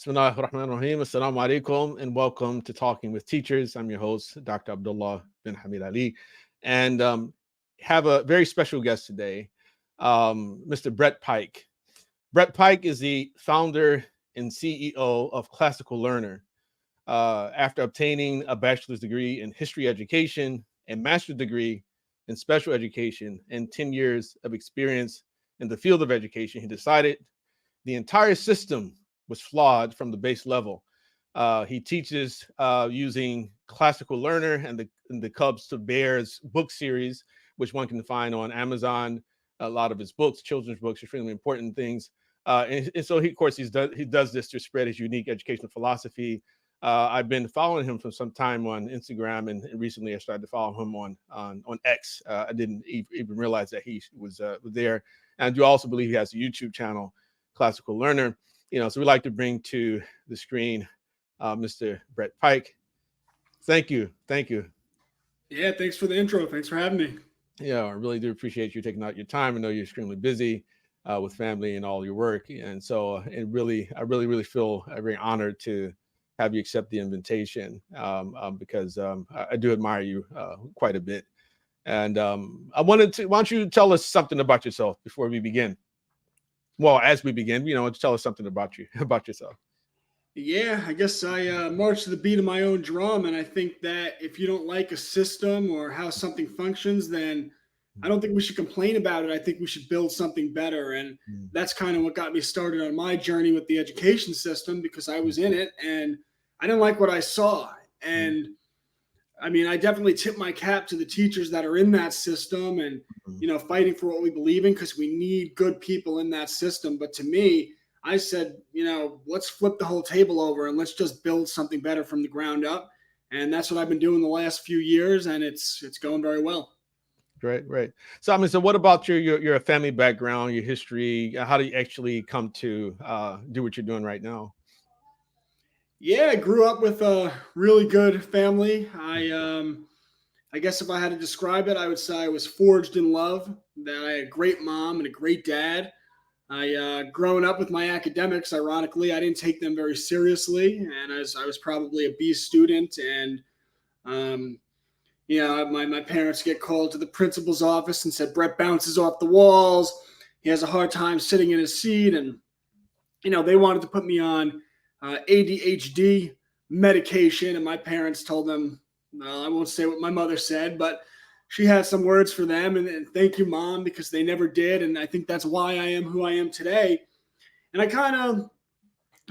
Bismillahirrahmanirrahim. Assalamu alaikum and welcome to Talking with Teachers. I'm your host, Dr. Abdullah bin Hamid Ali, and have a very special guest today, Mr. Brett Pike. Brett Pike is the founder and CEO of Classical Learner. After obtaining a bachelor's degree in history education and master's degree in special education and 10 years of experience in the field of education, he decided the entire system was flawed from the base level. He teaches using Classical Learner and the Cubs to Bears book series, which one can find on Amazon. A lot of his books, children's books, extremely important things. And so, of course, he does this to spread his unique educational philosophy. I've been following him for some time on Instagram, and recently I started to follow him on X. I didn't even realize that he was there. And I do also believe he has a YouTube channel, Classical Learner. So we like to bring to the screen Mr. Brett Pike. Thank you. Yeah, thanks for the intro. Thanks for having me. Yeah, I really do appreciate you taking out your time. I know you're extremely busy with family and all your work, and so I really feel very honored to have you accept the invitation because I do admire you quite a bit. And why don't you tell us something about yourself before we begin? Well, as we begin, tell us something about yourself. Yeah, I guess I march to the beat of my own drum, and I think that if you don't like a system or how something functions, then I don't think we should complain about it. I think we should build something better, and that's kind of what got me started on my journey with the education system, because I was in it and I didn't like what I saw. And I mean, I definitely tip my cap to the teachers that are in that system and, fighting for what we believe in, because we need good people in that system. But to me, I said, let's flip the whole table over and let's just build something better from the ground up. And that's what I've been doing the last few years, and it's going very well. Great. So what about your family background, your history? How do you actually come to do what you're doing right now? Yeah, I grew up with a really good family. I guess if I had to describe it, I would say I was forged in love. That I had a great mom and a great dad. Growing up with my academics, ironically, I didn't take them very seriously, and I was probably a B student. And my parents get called to the principal's office and said Brett bounces off the walls. He has a hard time sitting in his seat, and they wanted to put me on ADHD medication, and my parents told them, I won't say what my mother said, but she had some words for them, and thank you, Mom, because they never did, and I think that's why I am who I am today. And I kind of,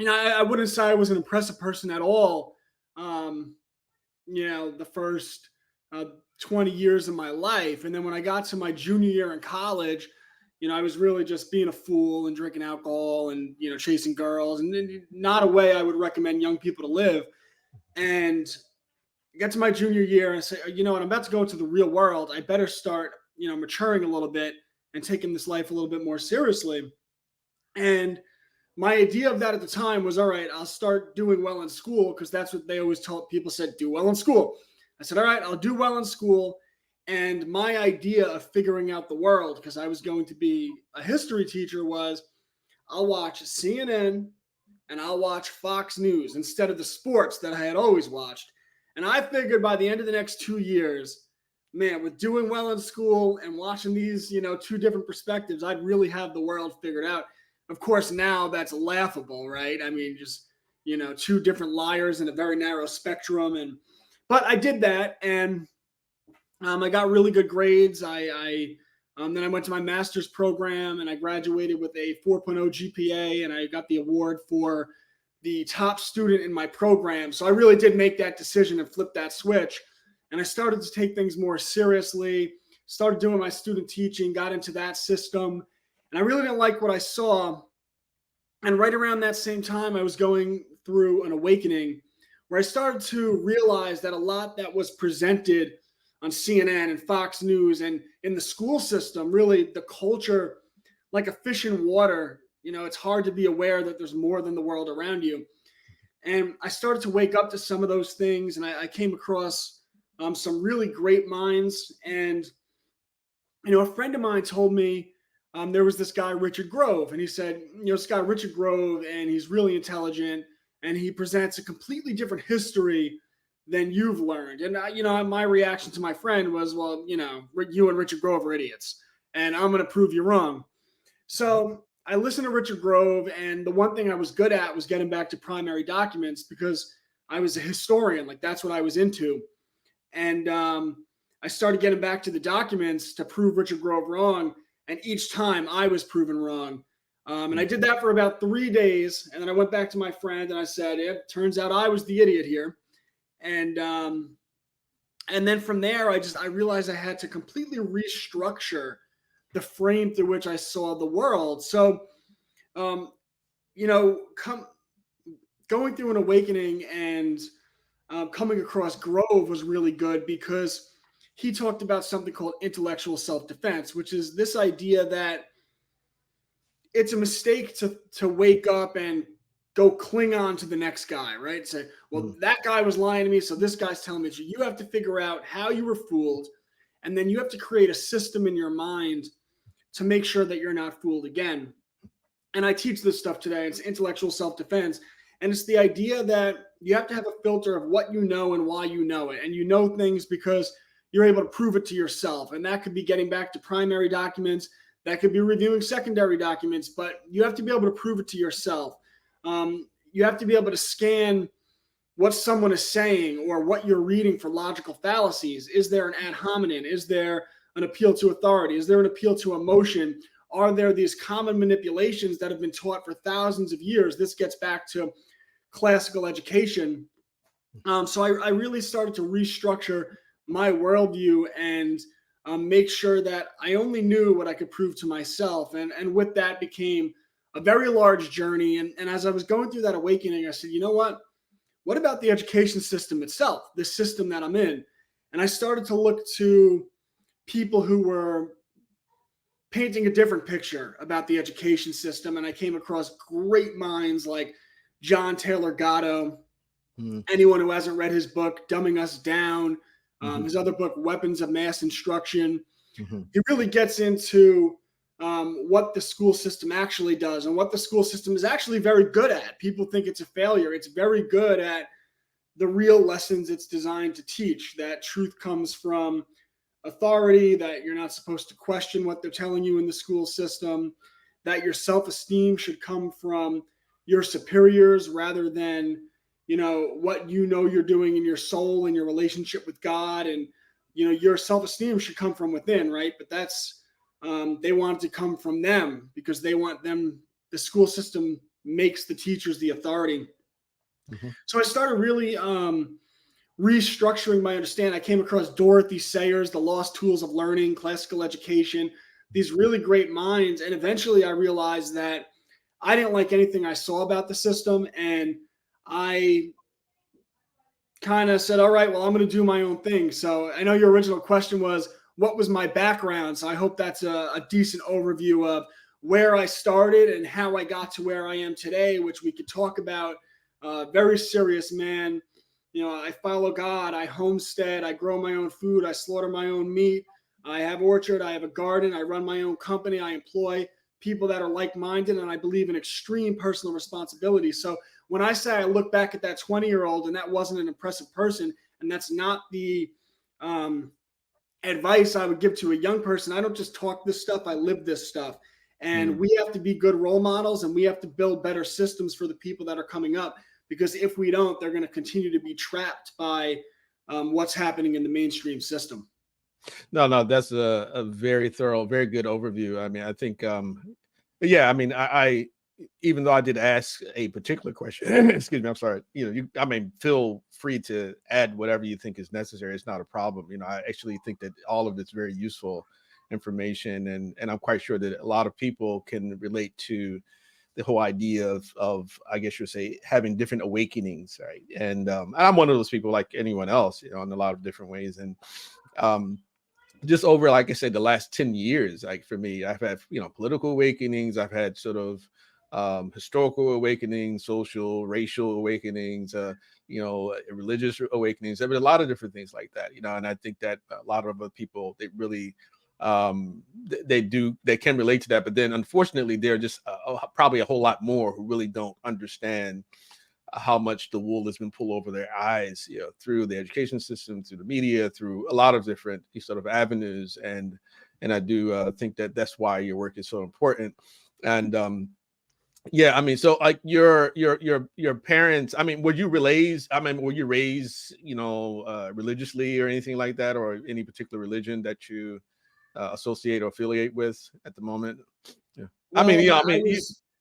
I wouldn't say I was an impressive person at all, the first 20 years of my life. And then when I got to my junior year in college, I was really just being a fool and drinking alcohol and, chasing girls, and not a way I would recommend young people to live. And I got to my junior year and I said, what, I'm about to go into the real world. I better start, maturing a little bit and taking this life a little bit more seriously. And my idea of that at the time was, all right, I'll start doing well in school, because that's what they always told people, said, do well in school. I said, all right, I'll do well in school. And my idea of figuring out the world, because I was going to be a history teacher, was I'll watch CNN and I'll watch Fox News instead of the sports that I had always watched. And I figured by the end of the next 2 years, man, with doing well in school and watching these, two different perspectives, I'd really have the world figured out. Of course, now that's laughable, right? I mean, just, two different liars in a very narrow spectrum. But I did that, and I got really good grades. Then I went to my master's program, and I graduated with a 4.0 GPA, and I got the award for the top student in my program. So I really did make that decision and flip that switch. And I started to take things more seriously, started doing my student teaching, got into that system. And I really didn't like what I saw. And right around that same time, I was going through an awakening where I started to realize that a lot that was presented on CNN and Fox News and in the school system, really the culture, like a fish in water, it's hard to be aware that there's more than the world around you. And I started to wake up to some of those things, and I came across some really great minds. And, a friend of mine told me there was this guy, Richard Grove, and he said, this guy, Richard Grove, and he's really intelligent. and he presents a completely different history than you've learned. And, my reaction to my friend was, well, you and Richard Grove are idiots, and I'm going to prove you wrong. So I listened to Richard Grove, and the one thing I was good at was getting back to primary documents because I was a historian. Like, that's what I was into. And I started getting back to the documents to prove Richard Grove wrong. And each time I was proven wrong. And I did that for about 3 days. And then I went back to my friend and I said, it turns out I was the idiot here. And then from there, I realized I had to completely restructure the frame through which I saw the world. So, going through an awakening and coming across Grove was really good because he talked about something called intellectual self-defense, which is this idea that it's a mistake to wake up and go cling on to the next guy, right? Say, well, that guy was lying to me, so this guy's telling me. You have to figure out how you were fooled, and then you have to create a system in your mind to make sure that you're not fooled again. And I teach this stuff today. It's intellectual self-defense. And it's the idea that you have to have a filter of what you know and why you know it. And you know things because you're able to prove it to yourself. And that could be getting back to primary documents. That could be reviewing secondary documents. But you have to be able to prove it to yourself. You have to be able to scan what someone is saying or what you're reading for logical fallacies. Is there an ad hominem? Is there an appeal to authority? Is there an appeal to emotion? Are there these common manipulations that have been taught for thousands of years? This gets back to classical education. So I really started to restructure my worldview and make sure that I only knew what I could prove to myself. And with that became a very large journey. And as I was going through that awakening, I said, you know what? What about the education system itself, the system that I'm in? And I started to look to people who were painting a different picture about the education system. And I came across great minds like John Taylor Gatto. Anyone who hasn't read his book, Dumbing Us Down, his other book, Weapons of Mass Instruction, he really gets into what the school system actually does and what the school system is actually very good at. People think it's a failure. It's very good at the real lessons it's designed to teach, that truth comes from authority, that you're not supposed to question what they're telling you in the school system, that your self-esteem should come from your superiors rather than, what you're doing in your soul and your relationship with God. And, your self-esteem should come from within, right? But that's, they want it to come from them because they want them, the school system makes the teachers the authority. So I started really restructuring my understanding. I came across Dorothy Sayers, The Lost Tools of Learning, Classical Education, these really great minds. And eventually I realized that I didn't like anything I saw about the system. And I kind of said, all right, well, I'm going to do my own thing. So I know your original question was, what was my background? So I hope that's a decent overview of where I started and how I got to where I am today, which we could talk about. Very serious man. I follow God, I homestead, I grow my own food, I slaughter my own meat, I have orchard, I have a garden, I run my own company, I employ people that are like-minded, and I believe in extreme personal responsibility. So when I say I look back at that 20-year-old and that wasn't an impressive person, and that's not the advice I would give to a young person, I don't just talk this stuff, I live this stuff. And we have to be good role models, and we have to build better systems for the people that are coming up. Because if we don't, they're going to continue to be trapped by what's happening in the mainstream system. No, that's a very thorough, very good overview. I mean, I think, yeah, I mean, I even though I did ask a particular question, excuse me, I'm sorry, feel free to add whatever you think is necessary. It's not a problem. I actually think that all of it's very useful information, and I'm quite sure that a lot of people can relate to the whole idea of I guess you'd say having different awakenings, right? And I'm one of those people like anyone else, in a lot of different ways. And just over, like I said, the last 10 years, like for me, I've had, political awakenings. I've had sort of historical awakenings, social, racial awakenings, religious awakenings. There were a lot of different things like that, and I think that a lot of other people, they really, they can relate to that. But then unfortunately, there are just probably a whole lot more who really don't understand how much the wool has been pulled over their eyes, through the education system, through the media, through a lot of different sort of avenues. And I do think that that's why your work is so important. And yeah, I mean, so like your parents, I mean, were you raised, religiously or anything like that, or any particular religion that you associate or affiliate with at the moment? Yeah. Well, I mean,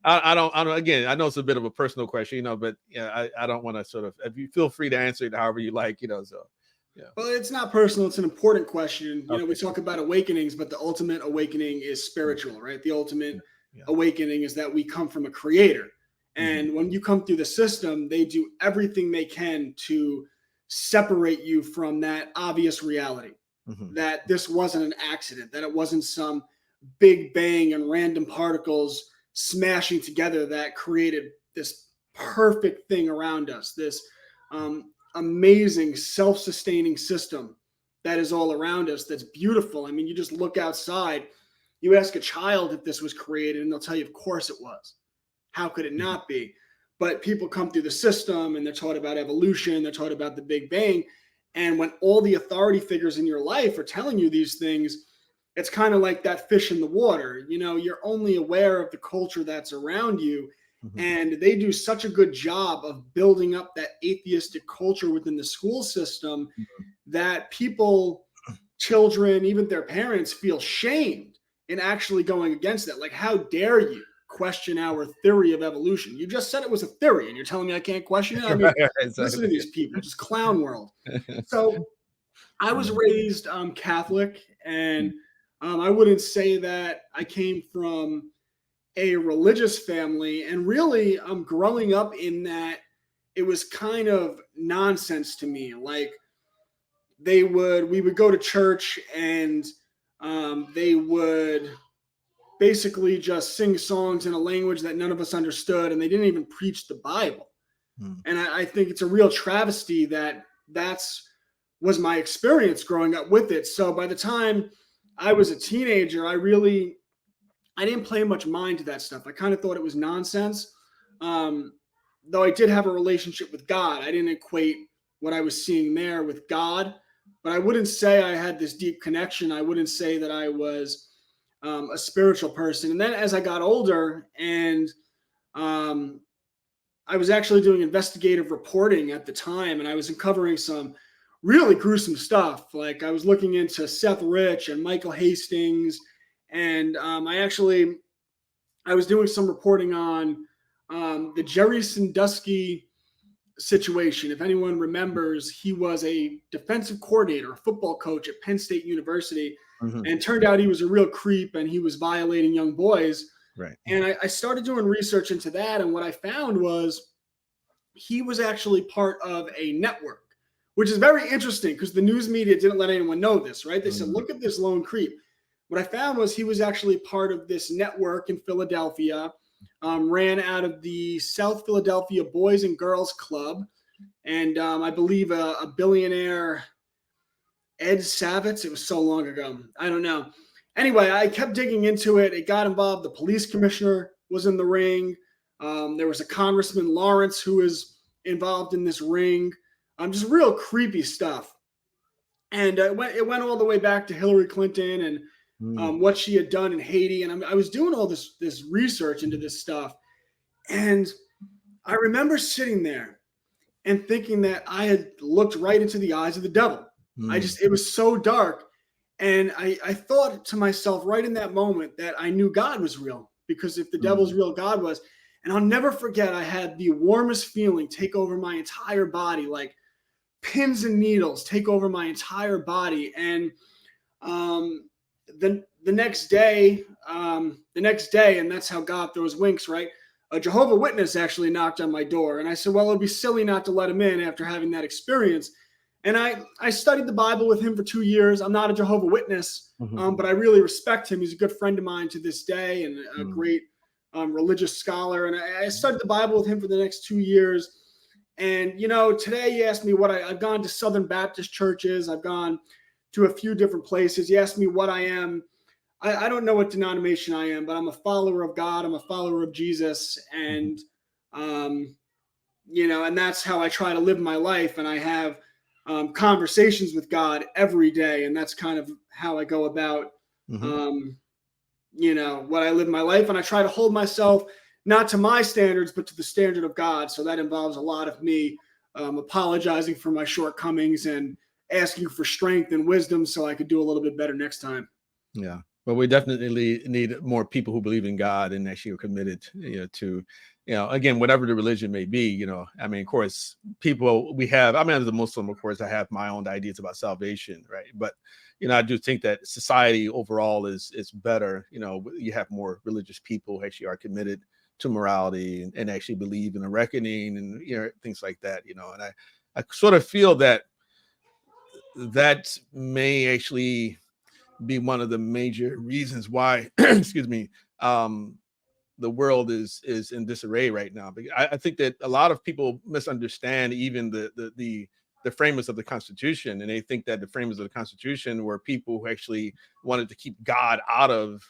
I don't, again, I know it's a bit of a personal question, but yeah, I don't want to sort of, if you feel free to answer it however you like, so yeah. Well, it's not personal. It's an important question. Okay. We talk about awakenings, but the ultimate awakening is spiritual, right? The ultimate Yeah. awakening is that we come from a creator. And when you come through the system, they do everything they can to separate you from that obvious reality, that this wasn't an accident, that it wasn't some big bang and random particles smashing together that created this perfect thing around us, this amazing self-sustaining system that is all around us, that's beautiful. I mean, you just look outside, you ask a child if this was created, and they'll tell you, of course it was. How could it not be? But people come through the system and they're taught about evolution, they're taught about the Big Bang. And when all the authority figures in your life are telling you these things, it's kind of like that fish in the water. You're only aware of the culture that's around you. And they do such a good job of building up that atheistic culture within the school system that people, children, even their parents, feel shamed in actually going against that. Like, how dare you question our theory of evolution? You just said it was a theory and you're telling me I can't question it? I mean, exactly. Listen to these people, just clown world. So I was raised Catholic, and I wouldn't say that I came from a religious family. And really, growing up in that, it was kind of nonsense to me. Like, we would go to church, and they would basically just sing songs in a language that none of us understood, and they didn't even preach the Bible. And I think it's a real travesty that was my experience growing up with it. So by the time I was a teenager, I didn't pay much mind to that stuff. I kind of thought it was nonsense. Though I did have a relationship with God, I didn't equate what I was seeing there with God. But I wouldn't say I had this deep connection. I wouldn't say that I was a spiritual person. And then as I got older, and I was actually doing investigative reporting at the time, and I was uncovering some really gruesome stuff. Like, I was looking into Seth Rich and Michael Hastings, and I was doing some reporting on the Jerry Sandusky situation. If anyone remembers, he was a defensive coordinator, a football coach at Penn State University, and it turned out he was a real creep and he was violating young boys. Right. And I started doing research into that, and what I found was he was actually part of a network, which is very interesting because the news media didn't let anyone know this, right? They said, look at this lone creep. What I found was he was actually part of this network in Philadelphia, ran out of the South Philadelphia Boys and Girls Club, and I believe a billionaire, Ed Savitz. It was so long ago. I don't know. Anyway, I kept digging into it. It got involved. The police commissioner was in the ring. There was a Congressman Lawrence who was involved in this ring. Just real creepy stuff. And it went all the way back to Hillary Clinton and what she had done in Haiti. And I was doing all this research into this stuff. And I remember sitting there and thinking that I had looked right into the eyes of the devil. It was so dark. And I thought to myself right in that moment that I knew God was real, because if the devil's real, God was. And I'll never forget, I had the warmest feeling take over my entire body, like pins and needles take over my entire body. And the next day, and that's how God throws winks, right? A Jehovah's Witness actually knocked on my door. And I said, well, it'd be silly not to let him in after having that experience. And I studied the Bible with him for 2 years. I'm not a Jehovah's Witness, but I really respect him. He's a good friend of mine to this day, and a great religious scholar. And I studied the Bible with him for the next 2 years. And, today you asked me what I've gone to Southern Baptist churches. I've gone to a few different places. You asked me what I am. I don't know what denomination I am, but I'm a follower of God. I'm a follower of Jesus. And and that's how I try to live my life. And I have conversations with God every day. And that's kind of how I go about, Mm-hmm. what I live my life. And I try to hold myself not to my standards, but to the standard of God. So that involves a lot of me apologizing for my shortcomings and asking for strength and wisdom so I could do a little bit better next time. Yeah. But we definitely need more people who believe in God and actually are committed, to, again, whatever the religion may be, I mean, of course, as a Muslim, of course, I have my own ideas about salvation, right? But, I do think that society overall is better. You have more religious people who actually are committed to morality and actually believe in a reckoning and, things like that, and I sort of feel that may actually be one of the major reasons why, excuse me, the world is in disarray right now. Because I think that a lot of people misunderstand even the framers of the Constitution, and they think that the framers of the Constitution were people who actually wanted to keep God out of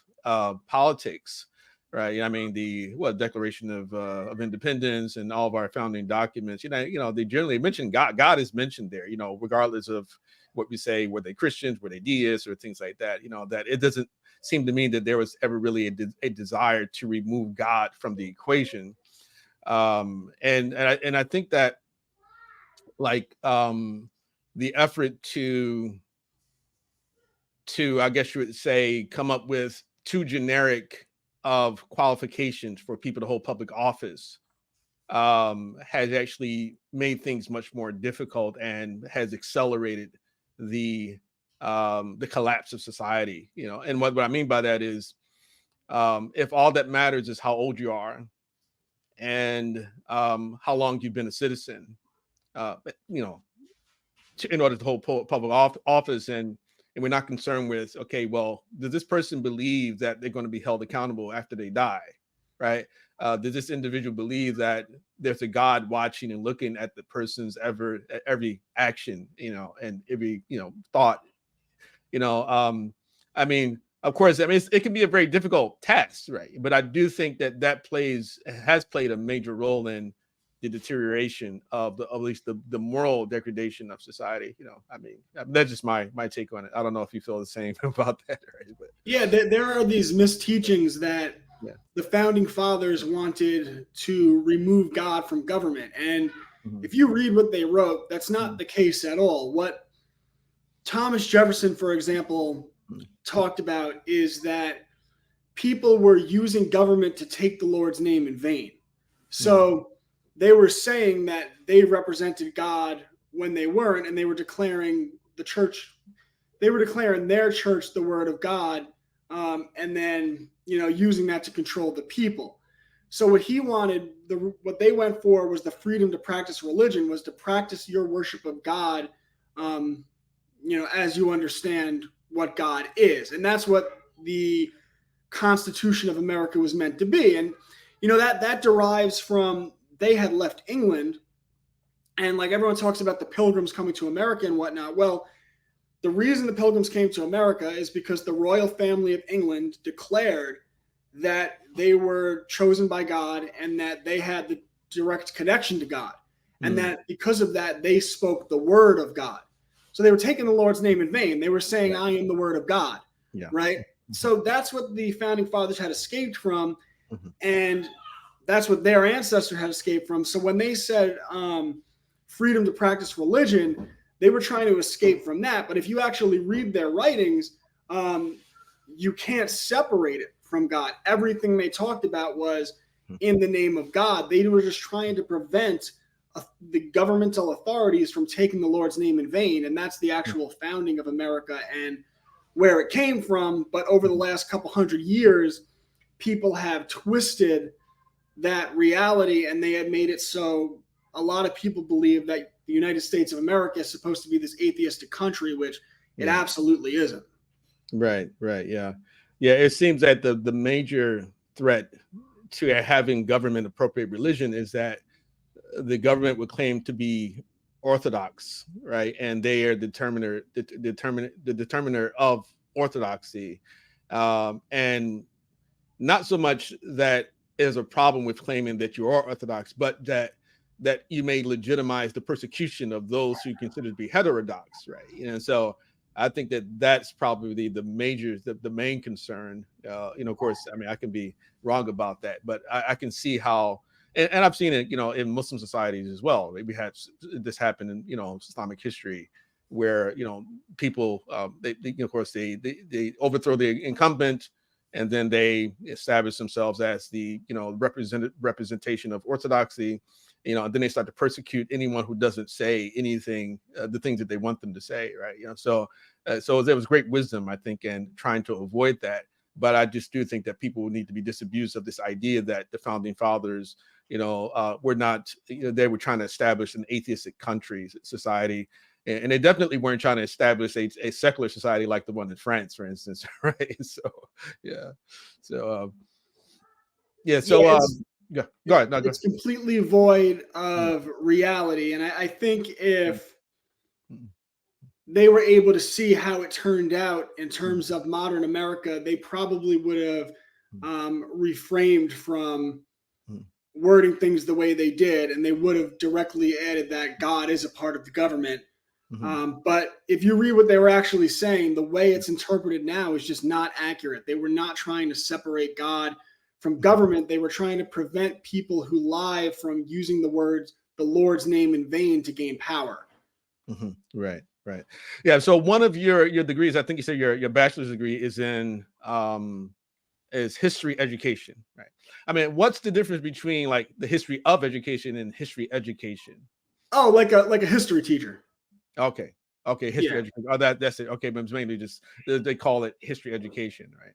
politics, right? I mean, the Declaration of Independence and all of our founding documents. They generally mention God. God is mentioned there. Regardless of what we say, were they Christians, were they deists, or things like that. That it doesn't seem to me that there was ever really a desire to remove God from the equation. And I think that, like, the effort to I guess you would say, come up with too generic of qualifications for people to hold public office has actually made things much more difficult and has accelerated the collapse of society. And what I mean by that is, if all that matters is how old you are and how long you've been a citizen, uh, you know, in order to hold public office, and we're not concerned with, okay, well, does this person believe that they're going to be held accountable after they die, right? Does this individual believe that there's a God watching and looking at the person's every action, and every thought, I mean, of course, I mean, it can be a very difficult test, right? But I do think that has played a major role in the deterioration of at least the moral degradation of society. I mean, that's just my take on it. I don't know if you feel the same about that, right? But Yeah, there are these misteachings that yeah. the founding fathers wanted to remove God from government. And Mhm. if you read what they wrote, that's not Mhm. the case at all. What Thomas Jefferson, for example, Mhm. talked about is that people were using government to take the Lord's name in vain. Mhm. So they were saying that they represented God when they weren't, and they were declaring their church the word of God, and then using that to control the people. So what he wanted, what they went for was the freedom to practice religion, was to practice your worship of God, um, as you understand what God is, and that's what the Constitution of America was meant to be. And that derives from, they had left England, and like everyone talks about the Pilgrims coming to America and whatnot. Well, the reason the Pilgrims came to America is because the royal family of England declared that they were chosen by God and that they had the direct connection to God. And Mhm. that because of that, they spoke the word of God. So they were taking the Lord's name in vain. They were saying, Right. I am the word of God, Yeah. right? Mhm. So that's what the founding fathers had escaped from. Mhm. And that's what their ancestor had escaped from. So when they said freedom to practice religion, they were trying to escape from that. But if you actually read their writings, you can't separate it from God. Everything they talked about was in the name of God. They were just trying to prevent the governmental authorities from taking the Lord's name in vain. And that's the actual founding of America and where it came from. But over the last couple hundred years, people have twisted that reality, and they had made it so a lot of people believe that the United States of America is supposed to be this atheistic country, which it Yeah. absolutely isn't. Right. Right. Yeah. Yeah. It seems that the major threat to having government appropriate religion is that the government would claim to be orthodox, right? And they are the determiner of orthodoxy, and not so much that there's a problem with claiming that you are orthodox, but that that you may legitimize the persecution of those who you consider to be heterodox, right? So I think that that's probably the main concern. Of course, I mean, I can be wrong about that, but I can see how, and I've seen it, in Muslim societies as well. We had this happen in, Islamic history, where people of course they overthrow the incumbent, and then they establish themselves as the representation of orthodoxy, and then they start to persecute anyone who doesn't say anything, the things that they want them to say, right? So there was great wisdom, I think, in trying to avoid that. But I just do think that people need to be disabused of this idea that the founding fathers, were not, they were trying to establish an atheistic society. And they definitely weren't trying to establish a secular society like the one in France, for instance, right? So, yeah. So, yeah. So, yeah. Go ahead. No, go it's completely void of reality. And I think if they were able to see how it turned out in terms of modern America, they probably would have refrained from wording things the way they did, and they would have directly added that God is a part of the government. But if you read what they were actually saying, the way it's interpreted now is just not accurate. They were not trying to separate God from government. They were trying to prevent people who lie from using the Lord's name in vain to gain power. Right. Yeah. So one of your degrees, I think you said your bachelor's degree is in is history education, right? I mean, what's the difference between like the history of education and history education? Oh, like a history teacher. Okay. History education. Oh, that's it. Okay, but it's mainly just they call it history education, right?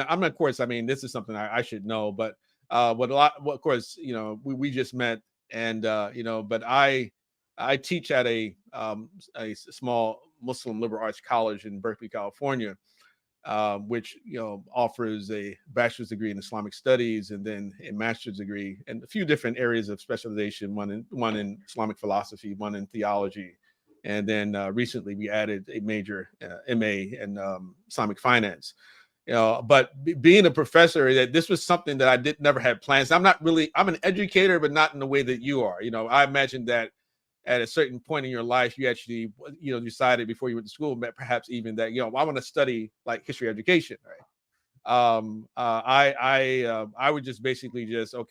I'm not, of course, I mean, this is something I should know, but of course, we just met, and but I teach at a small Muslim liberal arts college in Berkeley, California, which offers a bachelor's degree in Islamic studies and then a master's degree and a few different areas of specialization. One in Islamic philosophy, one in theology, and then recently we added a major MA in Islamic finance. But being a professor, that this was something that I never had plans. I'm an educator, but not in the way that you are. I imagine that at a certain point in your life, you actually, decided before you went to school, perhaps even that, I want to study like history education, right? I would just basically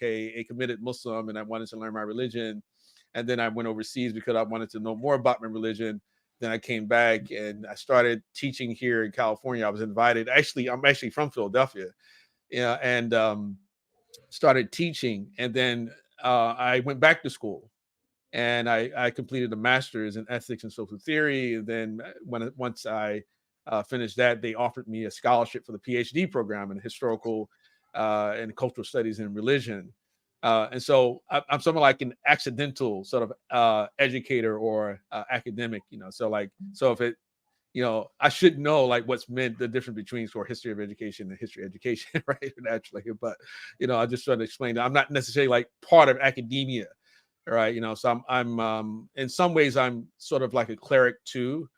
a committed Muslim, and I wanted to learn my religion. And then I went overseas because I wanted to know more about my religion. Then I came back and I started teaching here in California. I was invited. I'm actually from Philadelphia, and started teaching. And then I went back to school, and I completed a master's in ethics and social theory. And then once I finished that, they offered me a scholarship for the PhD program in historical and cultural studies and religion. And so I'm somewhat like an accidental sort of educator or academic, so if it, I should know like what's meant the difference between sort of history of education and history education, right? Naturally, but I just trying to explain that I'm not necessarily like part of academia, right? So I'm in some ways I'm sort of like a cleric too,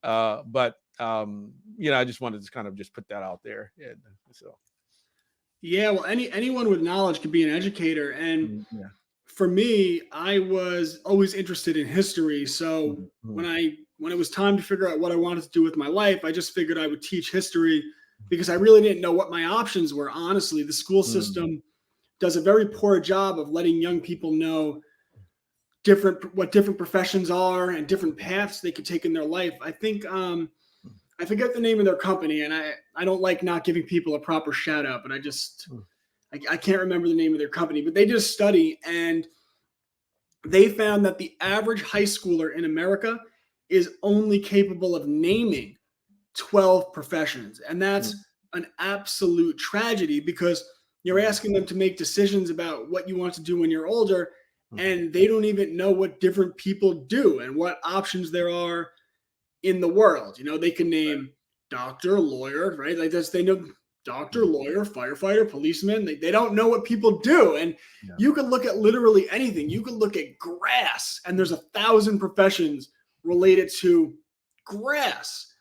but I just wanted to kind of just put that out there, and so. Yeah, well, anyone with knowledge can be an educator. And for me, I was always interested in history. So when it was time to figure out what I wanted to do with my life, I just figured I would teach history because I really didn't know what my options were. Honestly, the school system does a very poor job of letting young people know what different professions are and different paths they could take in their life. I think I forget the name of their company, and I don't like not giving people a proper shout out, but I can't remember the name of their company, but they did a study, and they found that the average high schooler in America is only capable of naming 12 professions. And that's an absolute tragedy because you're asking them to make decisions about what you want to do when you're older, and they don't even know what different people do and what options there are in the world. They can name doctor, lawyer, right? Like they know doctor, lawyer, firefighter, policeman. They don't know what people do. And you could look at literally anything. You could look at grass, and there's 1,000 professions related to grass.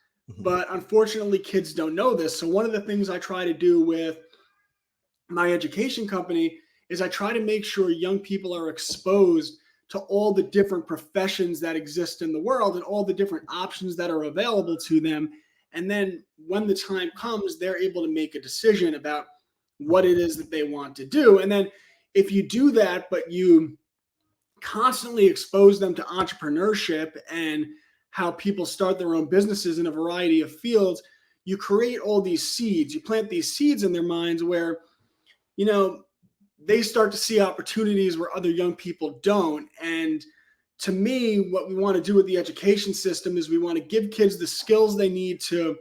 But unfortunately, kids don't know this. So one of the things I try to do with my education company is I try to make sure young people are exposed to all the different professions that exist in the world and all the different options that are available to them. And then when the time comes, they're able to make a decision about what it is that they want to do. And then if you do that, but you constantly expose them to entrepreneurship and how people start their own businesses in a variety of fields, you create all these seeds, you plant these seeds in their minds where, they start to see opportunities where other young people don't. And to me, what we want to do with the education system is we want to give kids the skills they need to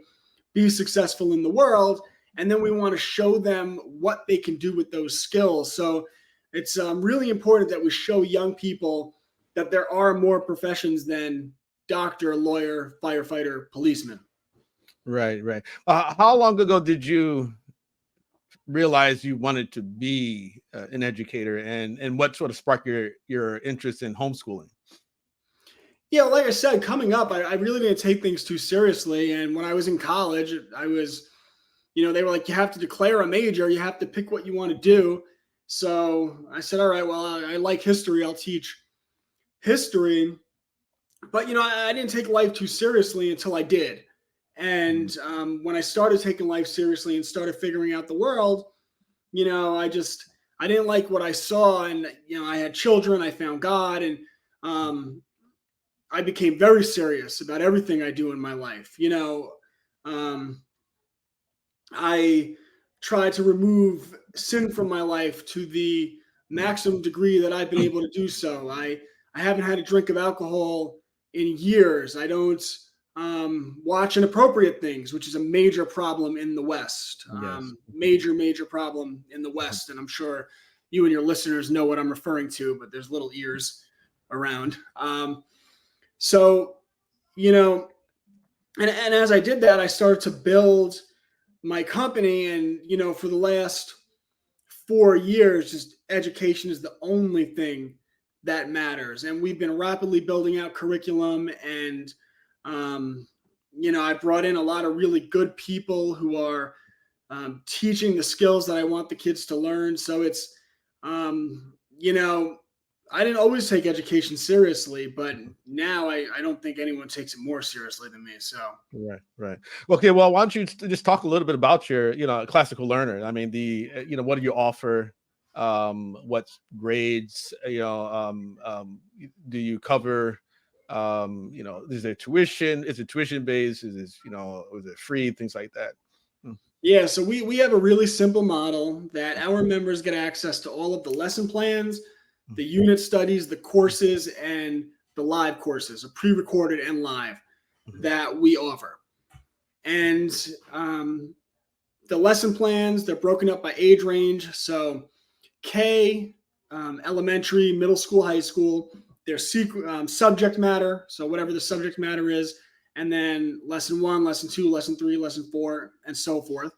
be successful in the world. And then we want to show them what they can do with those skills. So it's really important that we show young people that there are more professions than doctor, lawyer, firefighter, policeman. Right. How long ago did you realize you wanted to be an educator, and what sort of sparked your interest in homeschooling? Yeah, like I said, coming up, I really didn't take things too seriously. And when I was in college, I was, they were like, you have to declare a major, you have to pick what you want to do. So I said, all right, well, I like history, I'll teach history. But, I didn't take life too seriously until I did. And when I started taking life seriously and started figuring out the world, I didn't like what I saw. And, I had children, I found God, and I became very serious about everything I do in my life. I tried to remove sin from my life to the maximum degree that I've been able to do so. I haven't had a drink of alcohol in years. I don't watch inappropriate things, which is a major problem in the West. Yes. Major problem in the West. And I'm sure you and your listeners know what I'm referring to, but there's little ears around. So, and as I did that, I started to build my company. And, for the last 4 years, just education is the only thing that matters. And we've been rapidly building out curriculum. And, I brought in a lot of really good people who are teaching the skills that I want the kids to learn. So it's, I didn't always take education seriously, but now I don't think anyone takes it more seriously than me. So right. Okay, well, why don't you just talk a little bit about your, classical learner? I mean, what do you offer? What grades? Do you cover? Is there tuition? Is it tuition based? Is it free? Things like that. Yeah, so we have a really simple model that our members get access to all of the lesson plans, the unit studies, the courses, and the live courses, are pre-recorded and live, that we offer. And the lesson plans, they're broken up by age range. So K, elementary, middle school, high school, there's subject matter. So whatever the subject matter is, and then lesson 1, lesson 2, lesson 3, lesson 4, and so forth.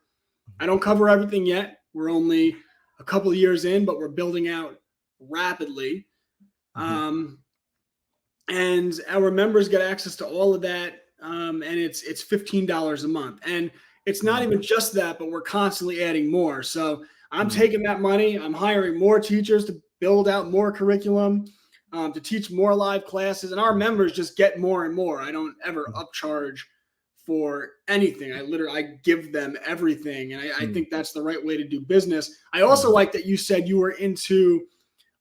I don't cover everything yet. We're only a couple of years in, but we're building out rapidly. And our members get access to all of that. And it's $15 a month. And it's not even just that, but we're constantly adding more. So I'm taking that money, I'm hiring more teachers to build out more curriculum, to teach more live classes, and our members just get more and more. I don't ever upcharge for anything. I give them everything. And I think that's the right way to do business. I also like that you said you were into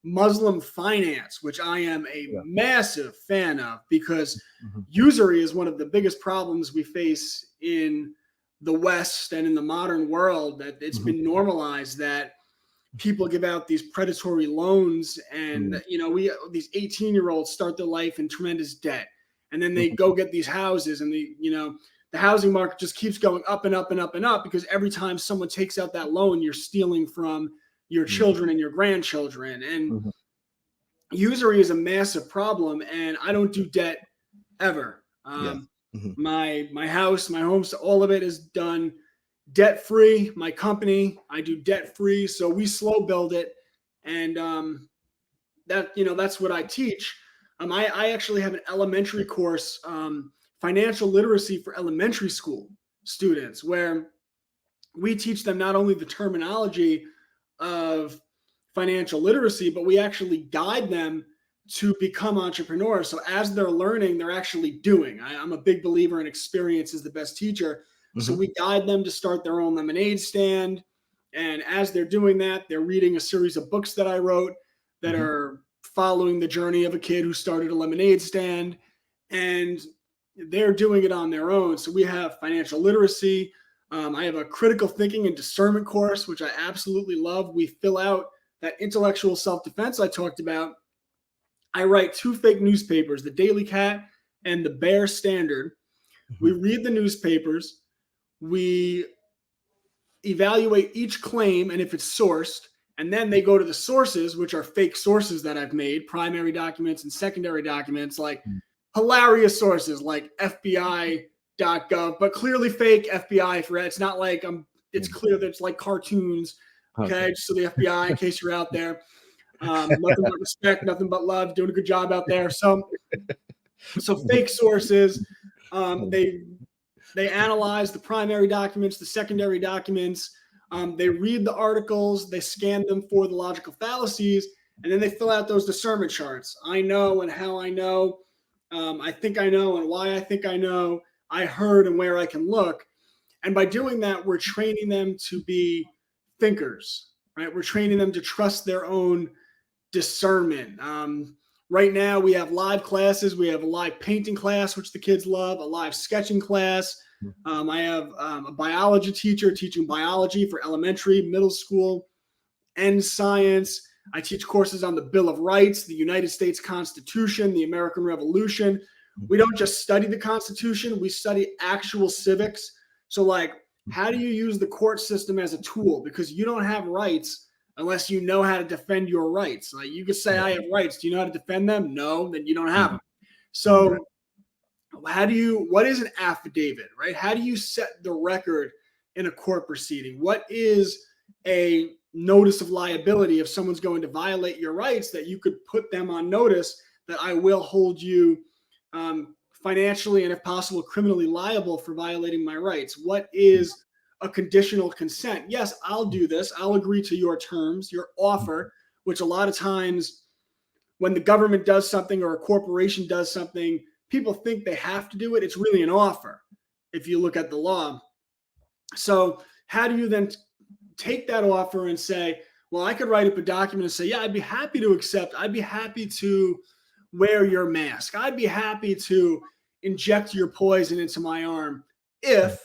Muslim finance, which I am a massive fan of, because usury is one of the biggest problems we face in the West and in the modern world, that it's been normalized that people give out these predatory loans, and these 18-year-olds start their life in tremendous debt, and then they go get these houses, and the housing market just keeps going up and up and up and up, because every time someone takes out that loan, you're stealing from your children and your grandchildren. And usury is a massive problem, and I don't do debt ever. My house, my home, so all of it is done debt free. My company, I do debt free. So we slow build it. And that's what I teach. I actually have an elementary course, financial literacy for elementary school students, where we teach them not only the terminology of financial literacy, but we actually guide them to become entrepreneurs. So as they're learning, they're actually doing. I'm a big believer in experience is the best teacher. So we guide them to start their own lemonade stand. And as they're doing that, they're reading a series of books that I wrote that are following the journey of a kid who started a lemonade stand. And they're doing it on their own. So we have financial literacy. I have a critical thinking and discernment course, which I absolutely love. We fill out that intellectual self-defense I talked about. I write 2 fake newspapers, the Daily Cat and the Bear Standard. We read the newspapers. We evaluate each claim and if it's sourced, and then they go to the sources, which are fake sources that I've made, primary documents and secondary documents, like hilarious sources like FBI.gov, but clearly fake FBI for it. It's not like it's clear that it's like cartoons. Okay. Just so the FBI, in case you're out there, nothing but respect, nothing but love, doing a good job out there. So fake sources, they analyze the primary documents, the secondary documents. They read the articles, they scan them for the logical fallacies, and then they fill out those discernment charts. I know and how I know. I think I know and why I think I know. I heard and where I can look. And by doing that, we're training them to be thinkers, right? We're training them to trust their own discernment. Right now, we have live classes. We have a live painting class, which the kids love, a live sketching class. I have a biology teacher teaching biology for elementary, middle school, and science. I teach courses on the Bill of Rights, the United States Constitution, the American Revolution. We don't just study the Constitution, we study actual civics. So like, how do you use the court system as a tool? Because you don't have rights unless you know how to defend your rights. Like you could say, I have rights. Do you know how to defend them? No, then you don't have them. So what is an affidavit, right? How do you set the record in a court proceeding? What is a notice of liability if someone's going to violate your rights, that you could put them on notice that I will hold you financially and if possible criminally liable for violating my rights? What is a conditional consent? Yes, I'll do this. I'll agree to your terms, your offer, which a lot of times when the government does something or a corporation does something, people think they have to do it. It's really an offer if you look at the law. So how do you then take that offer and say, well, I could write up a document and say, yeah, I'd be happy to accept. I'd be happy to wear your mask. I'd be happy to inject your poison into my arm if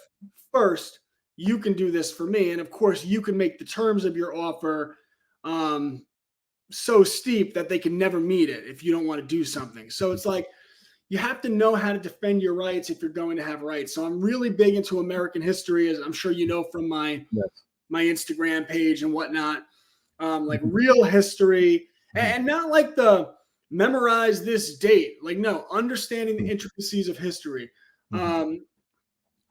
first you can do this for me. And of course, you can make the terms of your offer so steep that they can never meet it if you don't want to do something. So it's like, you have to know how to defend your rights if you're going to have rights. So I'm really big into American history, as I'm sure you know from my Instagram page and whatnot, like real history, and not like the memorize this date. Like, no, understanding the intricacies of history.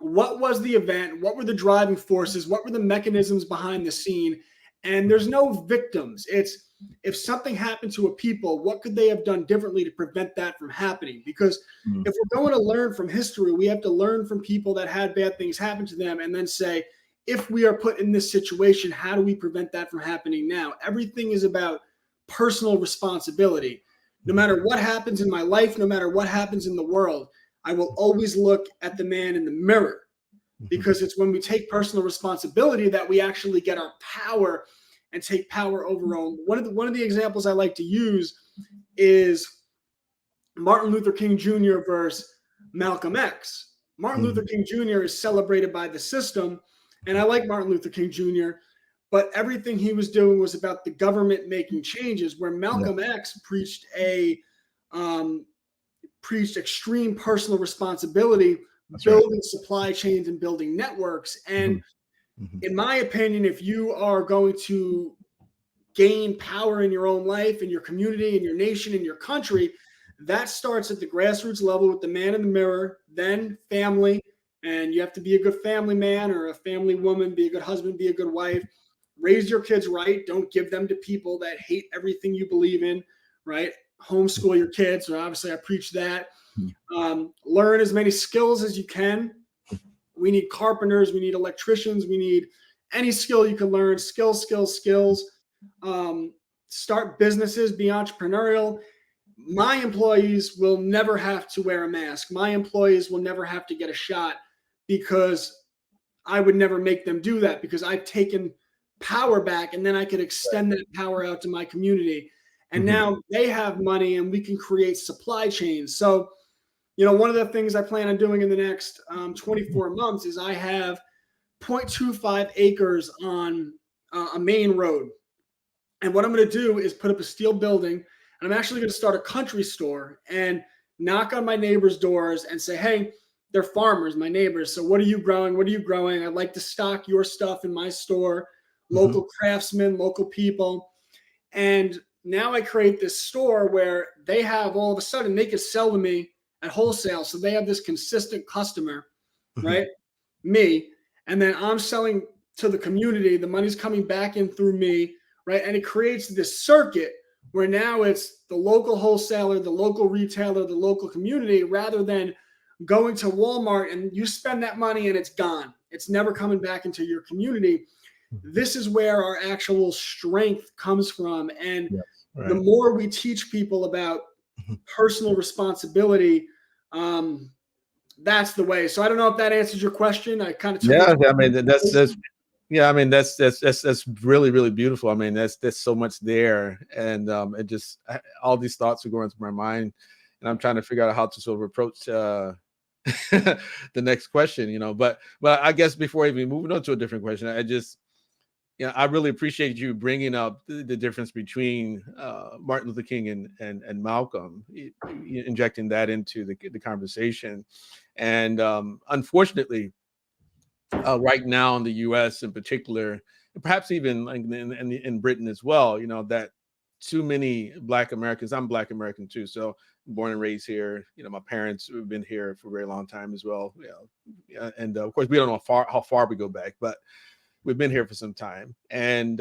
What was the event? What were the driving forces? What were the mechanisms behind the scene? And there's no victims. It's if something happened to a people, what could they have done differently to prevent that from happening? Because if we're going to learn from history, we have to learn from people that had bad things happen to them and then say, if we are put in this situation, how do we prevent that from happening now? Everything is about personal responsibility. No matter what happens in my life, no matter what happens in the world, I will always look at the man in the mirror, because it's when we take personal responsibility that we actually get our power and take power over our own. One of the examples I like to use is Martin Luther King Jr. versus Malcolm X. Martin Luther King Jr. is celebrated by the system, and I like Martin Luther King Jr., but everything he was doing was about the government making changes, where Malcolm X preached extreme personal responsibility, building supply chains and building networks. And in my opinion, if you are going to gain power in your own life, in your community, in your nation, in your country, that starts at the grassroots level with the man in the mirror, then family. And you have to be a good family man or a family woman, be a good husband, be a good wife. Raise your kids right. Don't give them to people that hate everything you believe in, right? Homeschool your kids. So obviously I preach that. Learn as many skills as you can. We need carpenters. We need electricians. We need any skill you can learn. Skills. Start businesses. Be entrepreneurial. my employees will never have to wear a mask. My employees will never have to get a shot, because I would never make them do that, because I've taken power back, and then I could extend that power out to my community. And now they have money, and we can create supply chains. So, one of the things I plan on doing in the next 24 months is I have 0.25 acres on a main road. And what I'm going to do is put up a steel building, and I'm actually going to start a country store and knock on my neighbors' doors and say, hey, they're farmers, my neighbors. So what are you growing? What are you growing? I'd like to stock your stuff in my store, local craftsmen, local people. And now I create this store where they have, all of a sudden, they could sell to me at wholesale. So they have this consistent customer, right? Me. And then I'm selling to the community. The money's coming back in through me, right? And it creates this circuit where now it's the local wholesaler, the local retailer, the local community, rather than going to Walmart and you spend that money and it's gone. It's never coming back into your community. This is where our actual strength comes from. And the more we teach people about personal responsibility, that's the way. So I don't know if that answers your question. I kind of took I mean, that's really, really beautiful. I mean, there's so much there, and it just, all these thoughts are going through my mind, and I'm trying to figure out how to sort of approach the next question, but I guess before even moving on to a different question, I really appreciate you bringing up the difference between Martin Luther King and Malcolm, injecting that into the conversation. And unfortunately, right now in the U.S. in particular, and perhaps even in Britain as well, that too many Black Americans, I'm Black American too, so born and raised here. My parents have been here for a very long time as well. And of course, we don't know how far we go back, but we've been here for some time. And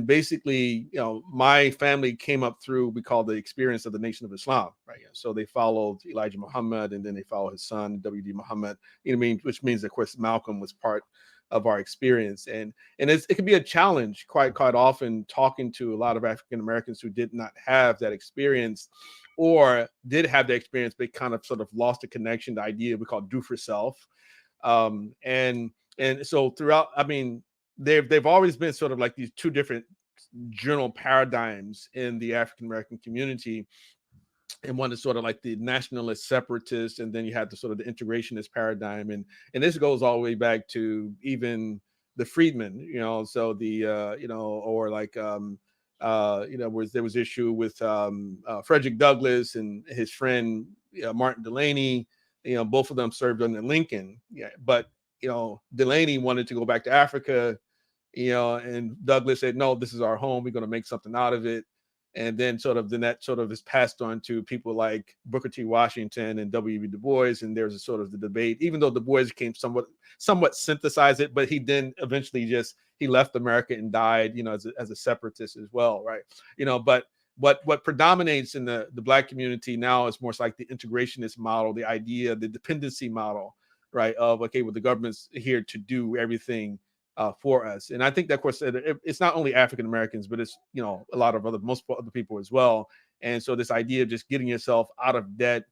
basically, my family came up through, we call the experience of the Nation of Islam, right? So they followed Elijah Muhammad, and then they followed his son, W.D. Muhammad, which means, of course, Malcolm was part of our experience. And it can be a challenge quite often talking to a lot of African Americans who did not have that experience, or did have that experience, but kind of sort of lost the connection, the idea we call do for self. And so throughout, I mean, they've always been sort of like these two different general paradigms in the African American community. And one is sort of like the nationalist separatist, and then you have the sort of the integrationist paradigm. And this goes all the way back to even the freedmen, so the, or like, there was issue with Frederick Douglass and his friend, Martin Delany. Both of them served under Lincoln. But Delany wanted to go back to Africa, and Douglas said, no, this is our home. We're going to make something out of it. And then that is passed on to people like Booker T. Washington and W.E.B. Du Bois. And there's a sort of the debate, even though Du Bois came somewhat synthesize it, but he then eventually he left America and died, as a separatist as well. Right. But what predominates in the Black community now is more like the integrationist model, the idea, the dependency model, right? Of, okay, well, the government's here to do everything for us. And I think that, of course, it's not only African Americans, but it's, a lot of most other people as well. And so this idea of just getting yourself out of debt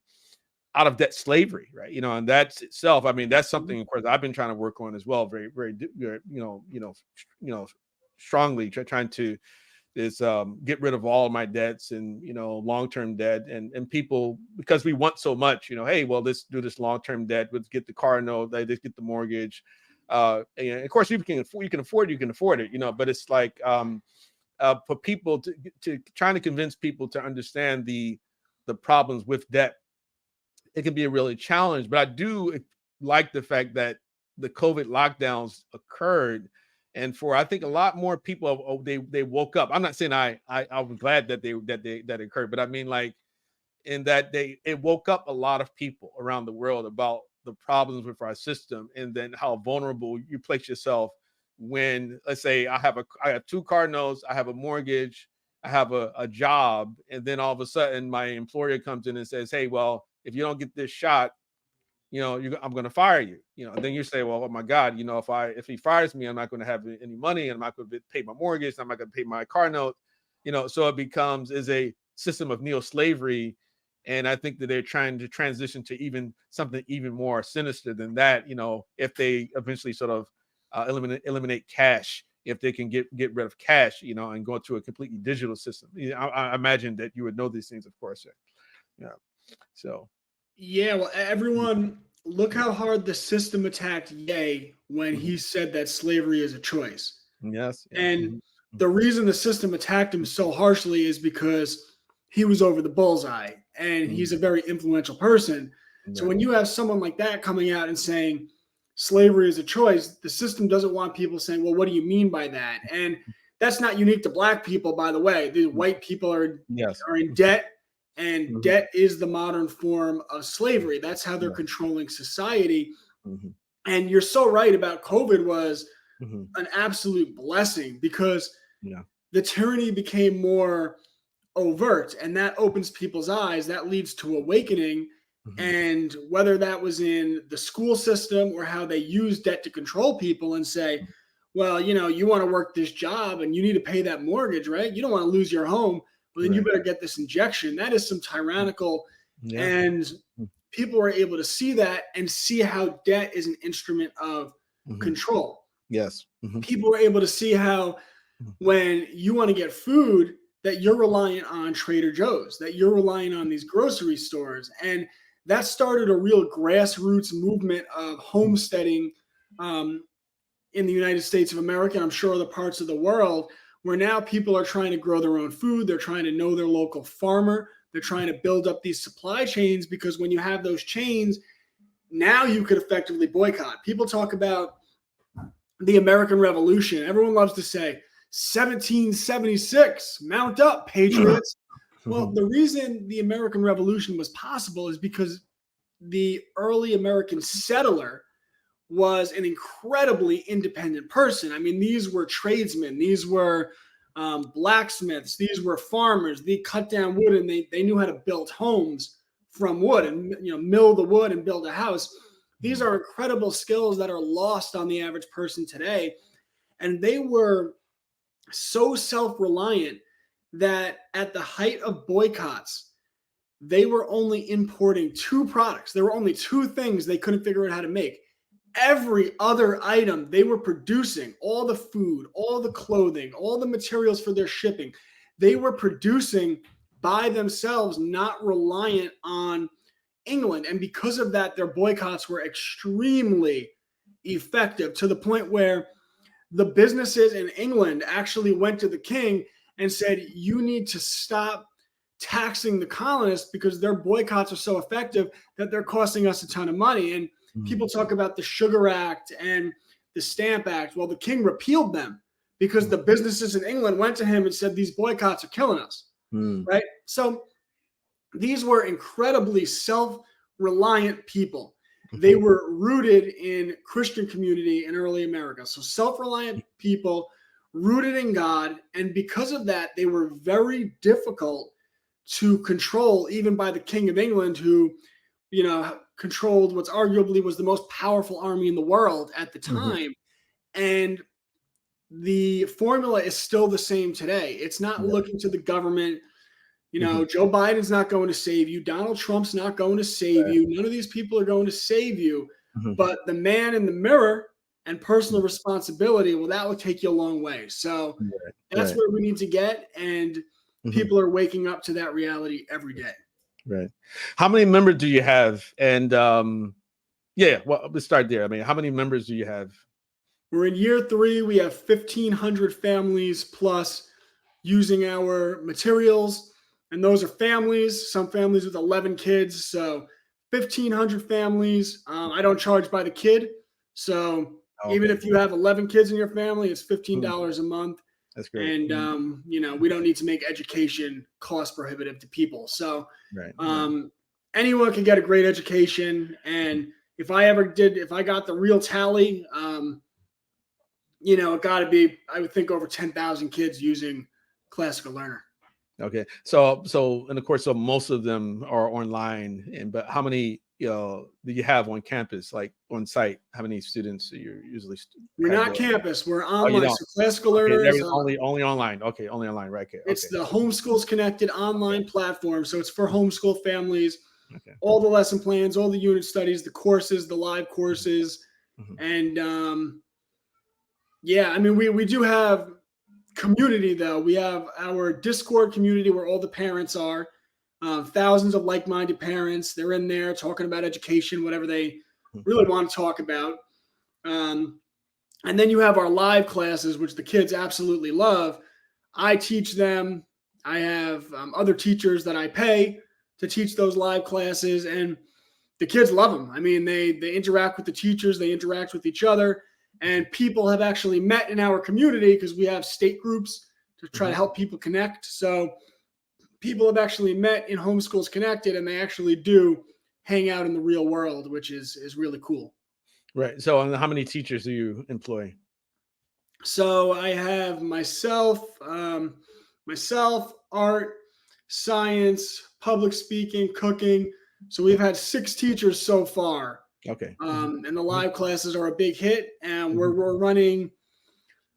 slavery, right? And that's itself, I mean, that's something, of course, I've been trying to work on as well, very, very, strongly trying to get rid of all of my debts and, long-term debt and people, because we want so much, hey, well, let's do this long-term debt, let's get the car note, let's get the mortgage. And of course, you can afford it, but it's like for people to trying to convince people to understand the problems with debt, it can be a really challenge. But I do like the fact that the COVID lockdowns occurred, and for, I think, a lot more people, they woke up. I'm not saying I was glad that occurred, but I mean, like, in that it woke up a lot of people around the world about the problems with our system, and then how vulnerable you place yourself when, let's say, I have 2 car notes, I have a mortgage, I have a job, and then all of a sudden my employer comes in and says, hey, well, if you don't get this shot, I'm going to fire you. And then you say, well, oh my God, if he fires me, I'm not going to have any money, and I'm not going to pay my mortgage, I'm not going to pay my car note. So it becomes system of neo-slavery. And I think that they're trying to transition to even something even more sinister than that, if they eventually sort of eliminate cash, if they can get rid of cash, and go to a completely digital system. I imagine that you would know these things, of course. Yeah. So. Yeah, well, everyone, look how hard the system attacked Ye when he said that slavery is a choice. Yes. Yeah. And the reason the system attacked him so harshly is because he was over the bullseye, and he's a very influential person. So when you have someone like that coming out and saying slavery is a choice, the system doesn't want people saying, well, what do you mean by that? And that's not unique to Black people, by the way. The white people are in debt, and debt is the modern form of slavery. That's how they're controlling society. And you're so right about COVID was an absolute blessing, because the tyranny became more overt, and that opens people's eyes. That leads to awakening. And whether that was in the school system or how they use debt to control people and say, well, you want to work this job and you need to pay that mortgage, right? You don't want to lose your home. Well, then you better get this injection. That is some tyrannical. And people are able to see that and see how debt is an instrument of control. Yes. People are able to see how when you want to get food, that you're reliant on Trader Joe's, that you're relying on these grocery stores. And that started a real grassroots movement of homesteading in the United States of America, and I'm sure other parts of the world, where now people are trying to grow their own food. They're trying to know their local farmer. They're trying to build up these supply chains, because when you have those chains, now you could effectively boycott. People talk about the American Revolution. Everyone loves to say, 1776, mount up, patriots. Well, the reason the American Revolution was possible is because the early American settler was an incredibly independent person. I mean, these were tradesmen, these were blacksmiths, these were farmers. They cut down wood, and they knew how to build homes from wood, and mill the wood and build a house. These are incredible skills that are lost on the average person today. And they were so self-reliant that at the height of boycotts, they were only importing 2 products. There were only 2 things they couldn't figure out how to make. Every other item they were producing, all the food, all the clothing, all the materials for their shipping, they were producing by themselves, not reliant on England. And because of that, their boycotts were extremely effective, to the point where the businesses in England actually went to the king and said, you need to stop taxing the colonists, because their boycotts are so effective that they're costing us a ton of money. And people talk about the Sugar Act and the Stamp Act. Well, the king repealed them because the businesses in England went to him and said, these boycotts are killing us, right? So these were incredibly self-reliant people. They were rooted in Christian community in early America. So self-reliant people rooted in God. And because of that, they were very difficult to control, even by the King of England, who, controlled what's arguably was the most powerful army in the world at the time. And the formula is still the same today. It's not looking to the government. Joe Biden's not going to save you. Donald Trump's not going to save you. None of these people are going to save you. But the man in the mirror and personal responsibility, well, that will take you a long way. So that's where we need to get. And people are waking up to that reality every day. Right. How many members do you have? And well, let's start there. I mean, how many members do you have? We're in year 3. We have 1,500 families plus using our materials. And those are families, some families with 11 kids. So 1,500 families. I don't charge by the kid. So even if you have 11 kids in your family, it's $15 a month. That's great. And, we don't need to make education cost prohibitive to people. So anyone can get a great education. And if I got the real tally, it got to be, I would think, over 10,000 kids using Classical Learner. Okay. So, and of course, so most of them are online, but how many do you have on campus, like on site? How many students do you usually We're have not there? campus. We're Oh, you online. don't. So Classical Okay, Learners, only online. Okay, only online. Right. Okay. it's Okay. the Homeschools Connected online platform. So it's for homeschool families. Okay. All the lesson plans, all the unit studies, the courses, the live courses, Mhm. and yeah, I mean we do have community though. We have our Discord community where all the parents are. Thousands of like-minded parents. They're in there talking about education, whatever they really want to talk about. And then you have our live classes, which the kids absolutely love. I teach them. I have other teachers that I pay to teach those live classes, and the kids love them. I mean, they interact with the teachers, they interact with each other, and people have actually met in our community because we have state groups to try to help people connect. So people have actually met in Homeschools Connected, and they actually do hang out in the real world, which is really cool. Right. So, and how many teachers do you employ? So I have myself, art, science, public speaking, cooking. So we've had 6 teachers so far. Okay. And the live classes are a big hit. And we're Mhm. running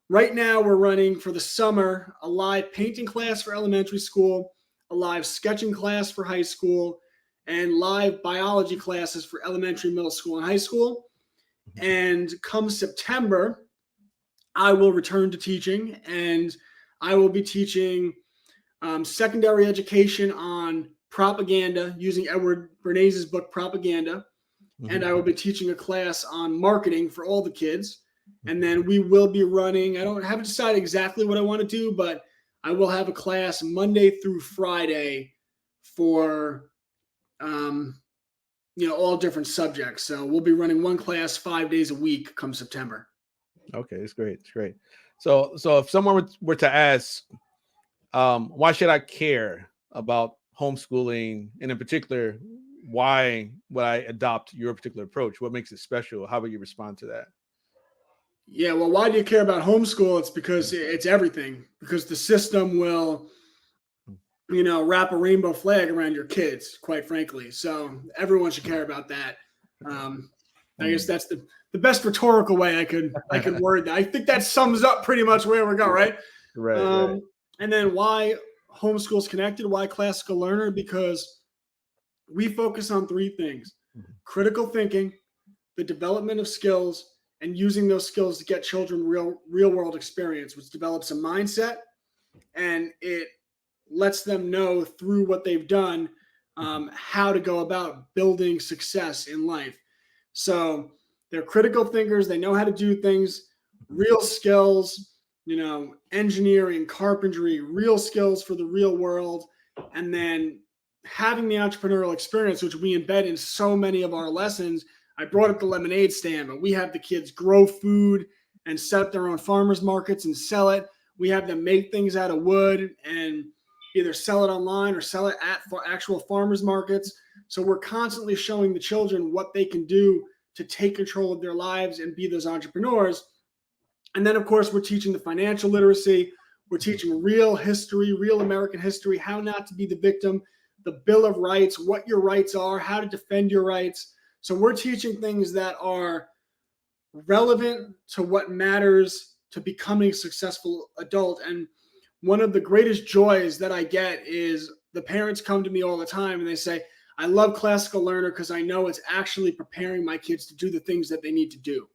right now. We're running for the summer a live painting class for elementary school, a live sketching class for high school, and live biology classes for elementary, middle school, and high school. And come September, I will return to teaching, and I will be teaching secondary education on propaganda using Edward Bernays' book Propaganda. And I will be teaching a class on marketing for all the kids. And then we will be running, I haven't decided exactly what I want to do, but I will have a class Monday through Friday for all different subjects. So we'll be running one class 5 days a week come September. Okay, it's great. It's great. So if someone were to ask, why should I care about homeschooling, and in particular, why would I adopt your particular approach? What makes it special? How would you respond to that? Yeah, well, why do you care about homeschool? It's because it's everything. Because the system will, wrap a rainbow flag around your kids, quite frankly. So everyone should care about that. I guess that's the best rhetorical way I could word that. I think that sums up pretty much where we go, right? Right. And then why Homeschools Connected? Why Classical Learner? Because we focus on 3 things: critical thinking, the development of skills, and using those skills to get children real world experience, which develops a mindset, and it lets them know through what they've done how to go about building success in life. So they're critical thinkers. They know how to do things, real skills, engineering, carpentry, real skills for the real world. And then having the entrepreneurial experience, which we embed in so many of our lessons. I brought up the lemonade stand, but we have the kids grow food and set up their own farmers markets and sell it. We have them make things out of wood and either sell it online or sell it at actual farmers markets. So we're constantly showing the children what they can do to take control of their lives and be those entrepreneurs. And then, of course, we're teaching the financial literacy. We're teaching real history, real American history, how not to be the victim, the Bill of Rights, what your rights are, how to defend your rights. So we're teaching things that are relevant to what matters to becoming a successful adult. And one of the greatest joys that I get is the parents come to me all the time and they say, I love Classical Learner because I know it's actually preparing my kids to do the things that they need to do.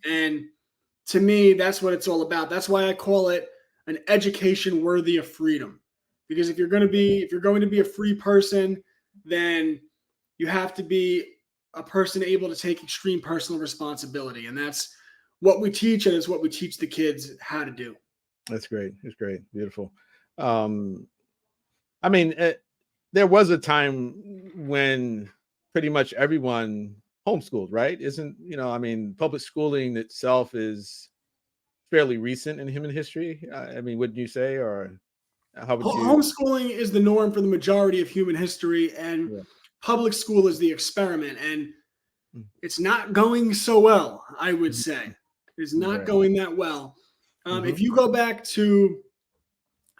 And to me, that's what it's all about. That's why I call it an education worthy of freedom. Because if you're going to be a free person, then you have to be a person able to take extreme personal responsibility. And that's what we teach, and it's what we teach the kids how to do. That's great. It's great. Beautiful. I mean, there was a time when pretty much everyone homeschooled, right? I mean, public schooling itself is fairly recent in human history. I mean, wouldn't you say, or how would you? Homeschooling is the norm for the majority of human history, and Yeah. public school is the experiment. And it's not going so well, I would say. It's not going that well. If you go back to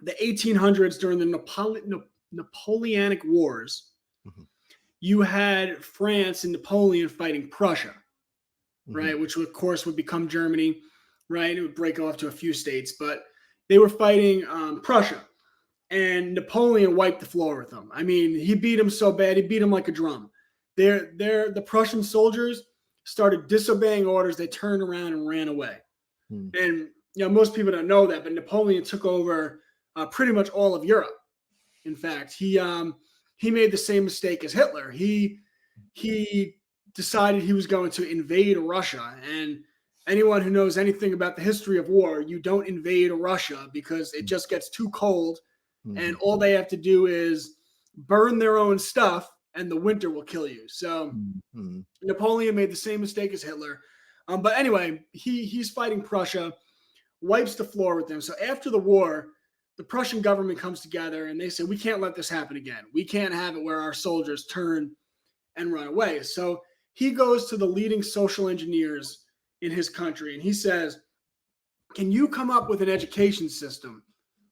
the 1800s during the Napoleonic Wars, you had France and Napoleon fighting Prussia, right? Mm-hmm. Which of course would become Germany, right? It would break off to a few states, but they were fighting Prussia, and Napoleon wiped the floor with them. I mean, he beat him so bad, he beat him like a drum. The Prussian soldiers started disobeying orders. They turned around and ran away. Mm-hmm. And most people don't know that, but Napoleon took over pretty much all of Europe. In fact, he made the same mistake as Hitler. He decided he was going to invade Russia. And anyone who knows anything about the history of war, you don't invade Russia because it just gets too cold, and all they have to do is burn their own stuff, and the winter will kill you. So Napoleon made the same mistake as Hitler. But anyway, he's fighting Prussia, wipes the floor with them. So after the war, the Prussian government comes together and they say, we can't let this happen again. We can't have it where our soldiers turn and run away. So he goes to the leading social engineers in his country and he says, can you come up with an education system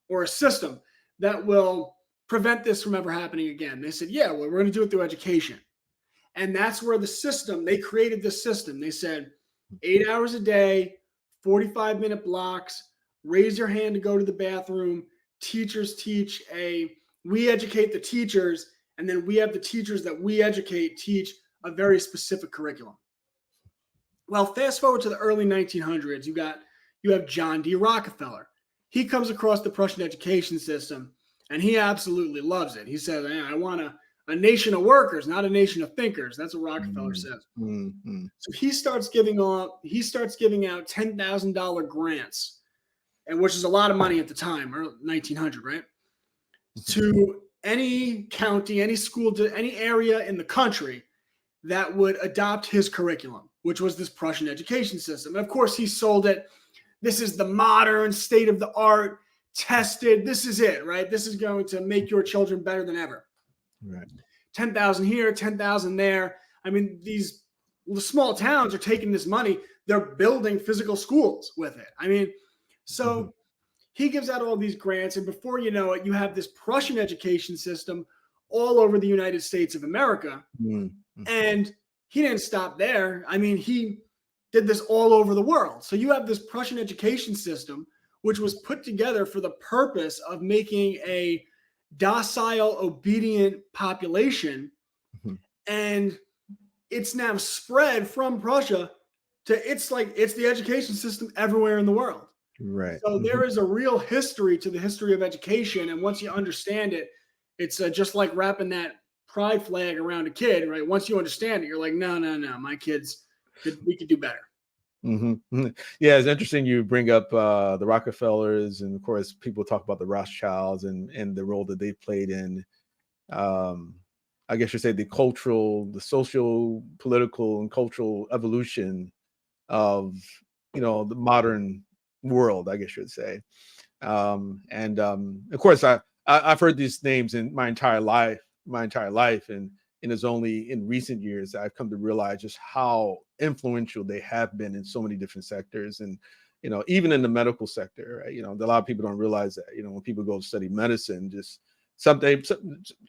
or a system that will prevent this from ever happening again? They said, yeah, well, we're going to do it through education. And that's where they created this system. They said 8 hours a day, 45-minute blocks, raise your hand to go to the bathroom. Teachers we educate the teachers, and then we have the teachers that we educate teach a very specific curriculum. Well, fast forward to the early 1900s, you have John D. Rockefeller. He comes across the Prussian education system, and he absolutely loves it. He says, I want a nation of workers, not a nation of thinkers. That's what Rockefeller says. So he starts giving out $10,000 grants, and which is a lot of money at the time, or 1900, right? To any county, any school, to any area in the country that would adopt his curriculum, which was this Prussian education system. And of course, he sold it. This is the modern, state of the art, tested. This is it, right? This is going to make your children better than ever. Right. 10,000 here, 10,000 there. I mean, the small towns are taking this money. They're building physical schools with it. I mean, so he gives out all these grants, and before you know it, you have this Prussian education system all over the United States of America. And he didn't stop there. I mean, he did this all over the world. So you have this Prussian education system, which was put together for the purpose of making a docile, obedient population. And it's now spread from Prussia to it's the education system everywhere in the world. Right. So there is a real history to the history of education. And once you understand it, it's just like wrapping that pride flag around a kid, right? Once you understand it, you're like, no, my kids, we could do better. Yeah, it's interesting you bring up the Rockefellers, and of course people talk about the Rothschilds and the role that they played in, I guess you say, the social, political, and cultural evolution of the modern world, I guess you'd say. Of course I've heard these names in my entire life, and it's only in recent years that I've come to realize just how influential they have been in so many different sectors, and even in the medical sector, right? A lot of people don't realize that when people go to study medicine, just something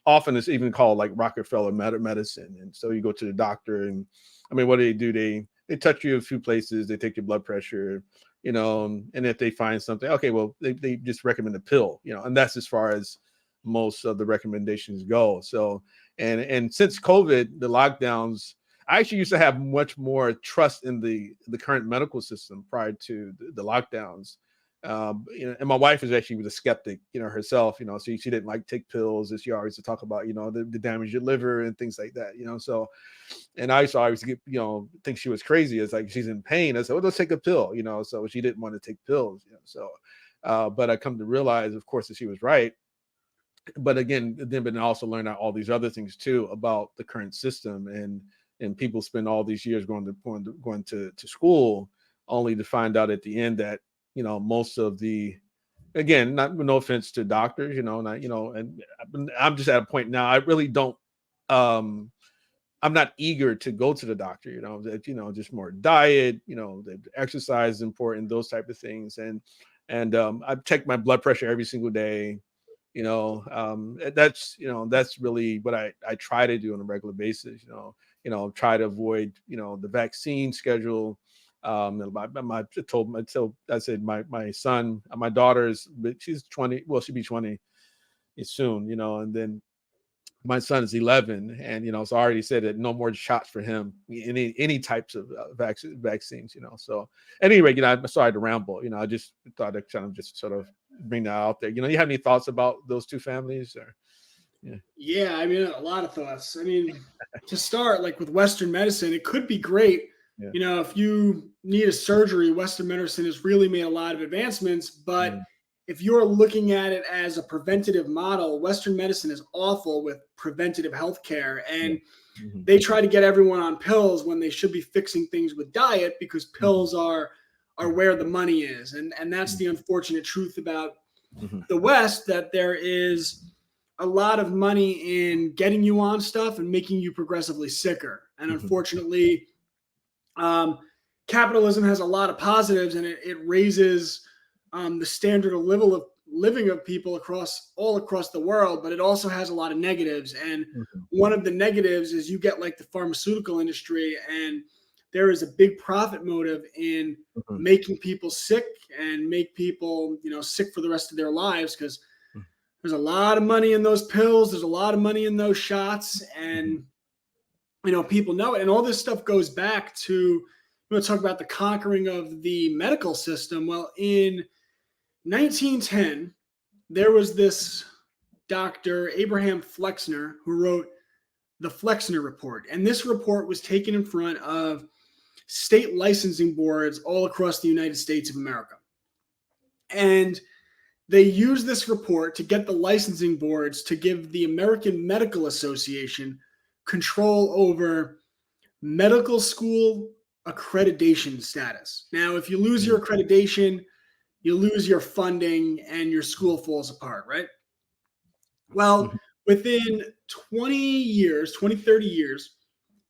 often it's even called like Rockefeller medicine. And so you go to the doctor, and I mean, what do? They touch you a few places, they take your blood pressure, and if they find something, okay, well, they just recommend a pill, and that's as far as most of the recommendations go. So, and since COVID, the lockdowns, I actually used to have much more trust in the current medical system prior to the lockdowns. And my wife was a skeptic, herself, so she didn't like take pills, as she always to talk about, the damage your liver and things like that, so, and I used to always get, think she was crazy. It's like, she's in pain. I said, well, let's take a pill, so she didn't want to take pills, so, but I come to realize, of course, that she was right. But again, then also learn out all these other things too about the current system, and people spend all these years going to school, only to find out at the end that most of the, again, no offense to doctors, and I'm just at a point now, I really don't, I'm not eager to go to the doctor, that, just more diet, the exercise is important, those type of things. And I check my blood pressure every single day. That's really what I try to do on a regular basis. Try to avoid the vaccine schedule. I said my son, my daughter's, she's 20. Well, she'll be 20 soon. And then my son is 11, and it's already said that no more shots for him, any types of vaccines. So anyway, I'm sorry to ramble. I just thought I'd kind of just sort of bring that out there. You have any thoughts about those two families? Or Yeah, I mean, a lot of thoughts. I mean, to start, like with Western medicine, it could be great. Yeah. If you need a surgery, Western medicine has really made a lot of advancements. But if you're looking at it as a preventative model, Western medicine is awful with preventative healthcare. And they try to get everyone on pills when they should be fixing things with diet, because pills are where the money is. And that's the unfortunate truth about the West, that there is a lot of money in getting you on stuff and making you progressively sicker. And unfortunately, capitalism has a lot of positives, and it raises the standard of living of people all across the world, but it also has a lot of negatives. And one of the negatives is you get like the pharmaceutical industry, and there is a big profit motive in making people sick and make people, sick for the rest of their lives, because there's a lot of money in those pills. There's a lot of money in those shots, and people know it. And all this stuff goes back to, talk about the conquering of the medical system. Well, in 1910, there was this Dr. Abraham Flexner who wrote the Flexner Report. And this report was taken in front of state licensing boards all across the United States of America. And they used this report to get the licensing boards to give the American Medical Association control over medical school accreditation status. Now, if you lose your accreditation, you lose your funding and your school falls apart, right? Well, within 20 years, 30 years,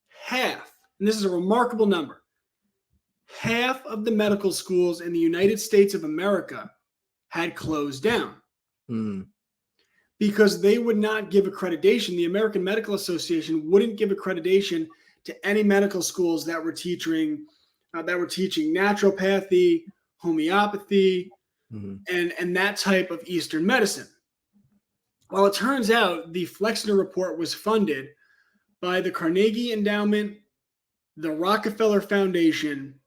half, and this is a remarkable number, half of the medical schools in the United States of America had closed down because they would not give accreditation. The American Medical Association wouldn't give accreditation to any medical schools that were teaching naturopathy, homeopathy, and that type of Eastern medicine. Well, it turns out the Flexner Report was funded by the Carnegie Endowment, the Rockefeller Foundation,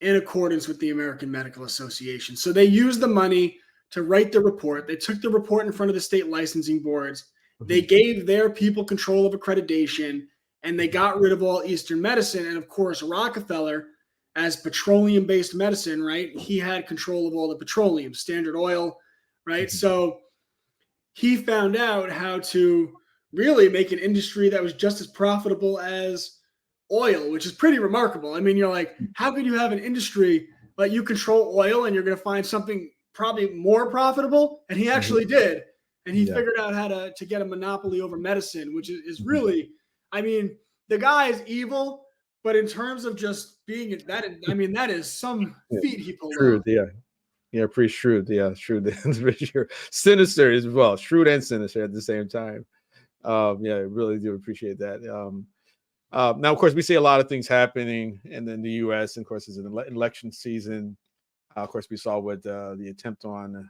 in accordance with the American Medical Association. So they used the money to write the report. They took the report in front of the state licensing boards. They gave their people control of accreditation, and they got rid of all Eastern medicine. And of course, Rockefeller, as petroleum-based medicine, right, he had control of all the petroleum, Standard Oil, right? So he found out how to really make an industry that was just as profitable as oil, which is pretty remarkable. I mean, you're like, how could you have an industry like you control oil and you're going to find something probably more profitable? And he actually did. And he figured out how to get a monopoly over medicine, which is really, I mean, the guy is evil, but in terms of just being that, I mean, that is some feat he pulled off. Yeah, pretty shrewd. Yeah, shrewd. Sure. Sinister as well. Shrewd and sinister at the same time. I really do appreciate that. Now, of course, we see a lot of things happening in the U.S. And of course, it's an election season. Of course, we saw what the attempt on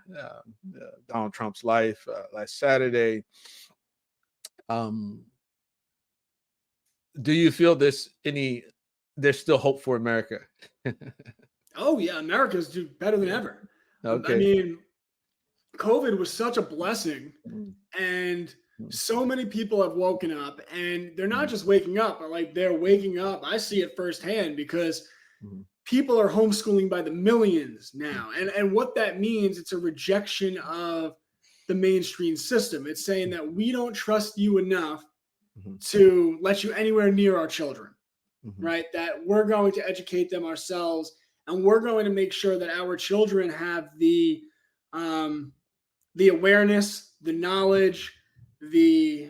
Donald Trump's life last Saturday. Do you feel there's still hope for America? Oh, yeah. America's doing better than ever. Okay. I mean, COVID was such a blessing, and so many people have woken up, and they're not just waking up, but like they're waking up. I see it firsthand because people are homeschooling by the millions now. And what that means, it's a rejection of the mainstream system. It's saying that we don't trust you enough to let you anywhere near our children, right? That we're going to educate them ourselves, and we're going to make sure that our children have the awareness, the knowledge, the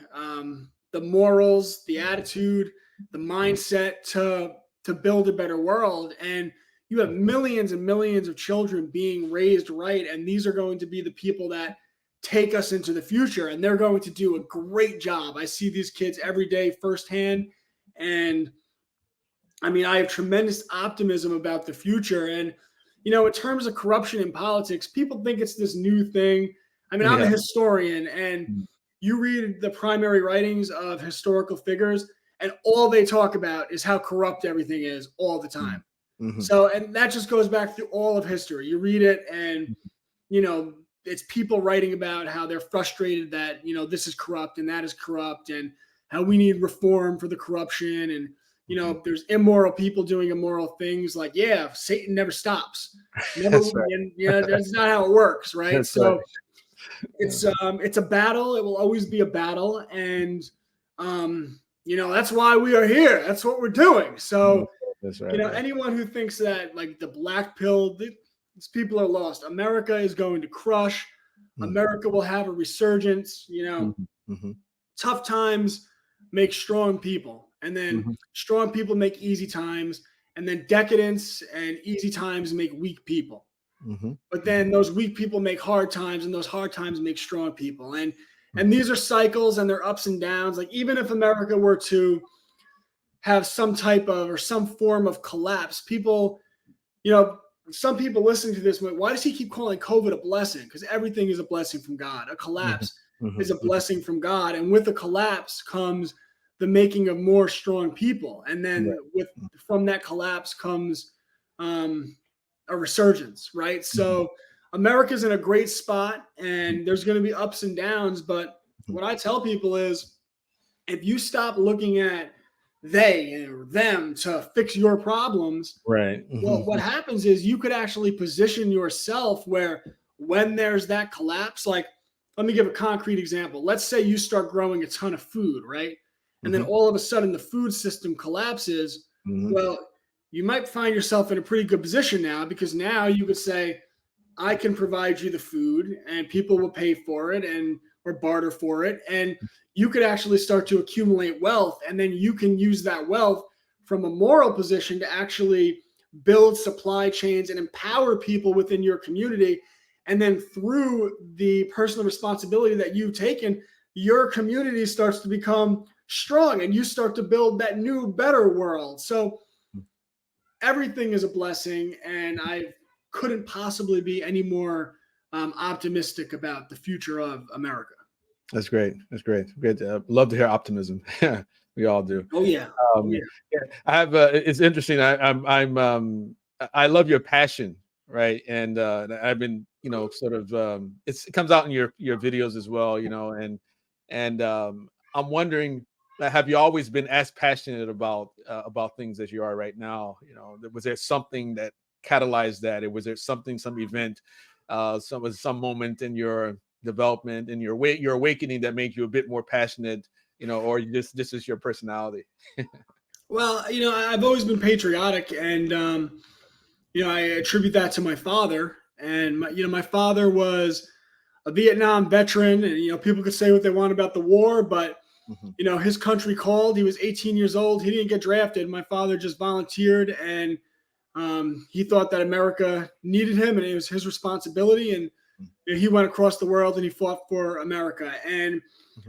morals, the attitude, the mindset to build a better world. And you have millions and millions of children being raised right, and these are going to be the people that take us into the future, and they're going to do a great job. I see these kids every day firsthand, and I mean, I have tremendous optimism about the future. And, in terms of corruption in politics, people think it's this new thing. I mean, I'm a Yeah. historian, and you read the primary writings of historical figures, and all they talk about is how corrupt everything is all the time. Mm-hmm. So, and that just goes back through all of history. You read it, and, it's people writing about how they're frustrated that, this is corrupt and that is corrupt, and how we need reform for the corruption. And, there's immoral people doing immoral things. Like, yeah, Satan never stops. Never, That's right. and, that's not how it works, right? That's So right. it's a battle. It will always be a battle, and that's why we are here. That's what we're doing. So That's right. anyone who thinks that like the black pill, these people are lost. America is going to crush. America will have a resurgence. Tough times make strong people, and then strong people make easy times, and then decadence and easy times make weak people. But then those weak people make hard times, and those hard times make strong people. And these are cycles, and they're ups and downs. Like, even if America were to have some type of or some form of collapse, people, some people listening to this, why does he keep calling COVID a blessing? Because everything is a blessing from God. A collapse is a blessing from God. And with a collapse comes the making of more strong people. And then from that collapse comes a resurgence, right? So America's in a great spot, and there's going to be ups and downs. But what I tell people is, if you stop looking at they or them to fix your problems, right. Well, what happens is you could actually position yourself where when there's that collapse, like, let me give a concrete example. Let's say you start growing a ton of food, right? And then all of a sudden the food system collapses. Well, you might find yourself in a pretty good position now, because now you could say, I can provide you the food, and people will pay for it or barter for it. And you could actually start to accumulate wealth, and then you can use that wealth from a moral position to actually build supply chains and empower people within your community. And then through the personal responsibility that you've taken, your community starts to become strong, and you start to build that new, better world. So everything is a blessing, and I couldn't possibly be any more optimistic about the future of America. That's great. That's great. Great. Love to hear optimism. We all do. Oh yeah. I have. It's interesting. I love your passion, right? And I've been, sort of. It comes out in your videos as well, and I'm wondering, have you always been as passionate about things as you are right now? Was there something that catalyzed that? Or was there some event, some moment in your development and your awakening that made you a bit more passionate, or this is your personality? Well, I've always been patriotic, and I attribute that to my father. And my father was a Vietnam veteran, and people could say what they want about the war, but his country called. He was 18 years old. He didn't get drafted. My father just volunteered, and he thought that America needed him, and it was his responsibility. And he went across the world, and he fought for America. And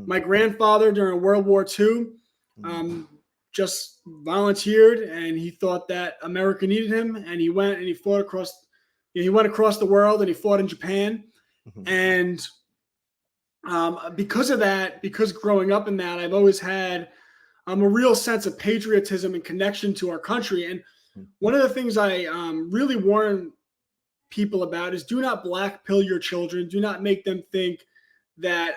my grandfather during World War II just volunteered, and he thought that America needed him, and he went and he fought across. He went across the world, and he fought in Japan. And because of that, because growing up in that, I've always had a real sense of patriotism and connection to our country. And one of the things I really warn people about is, do not black pill your children. Do not make them think that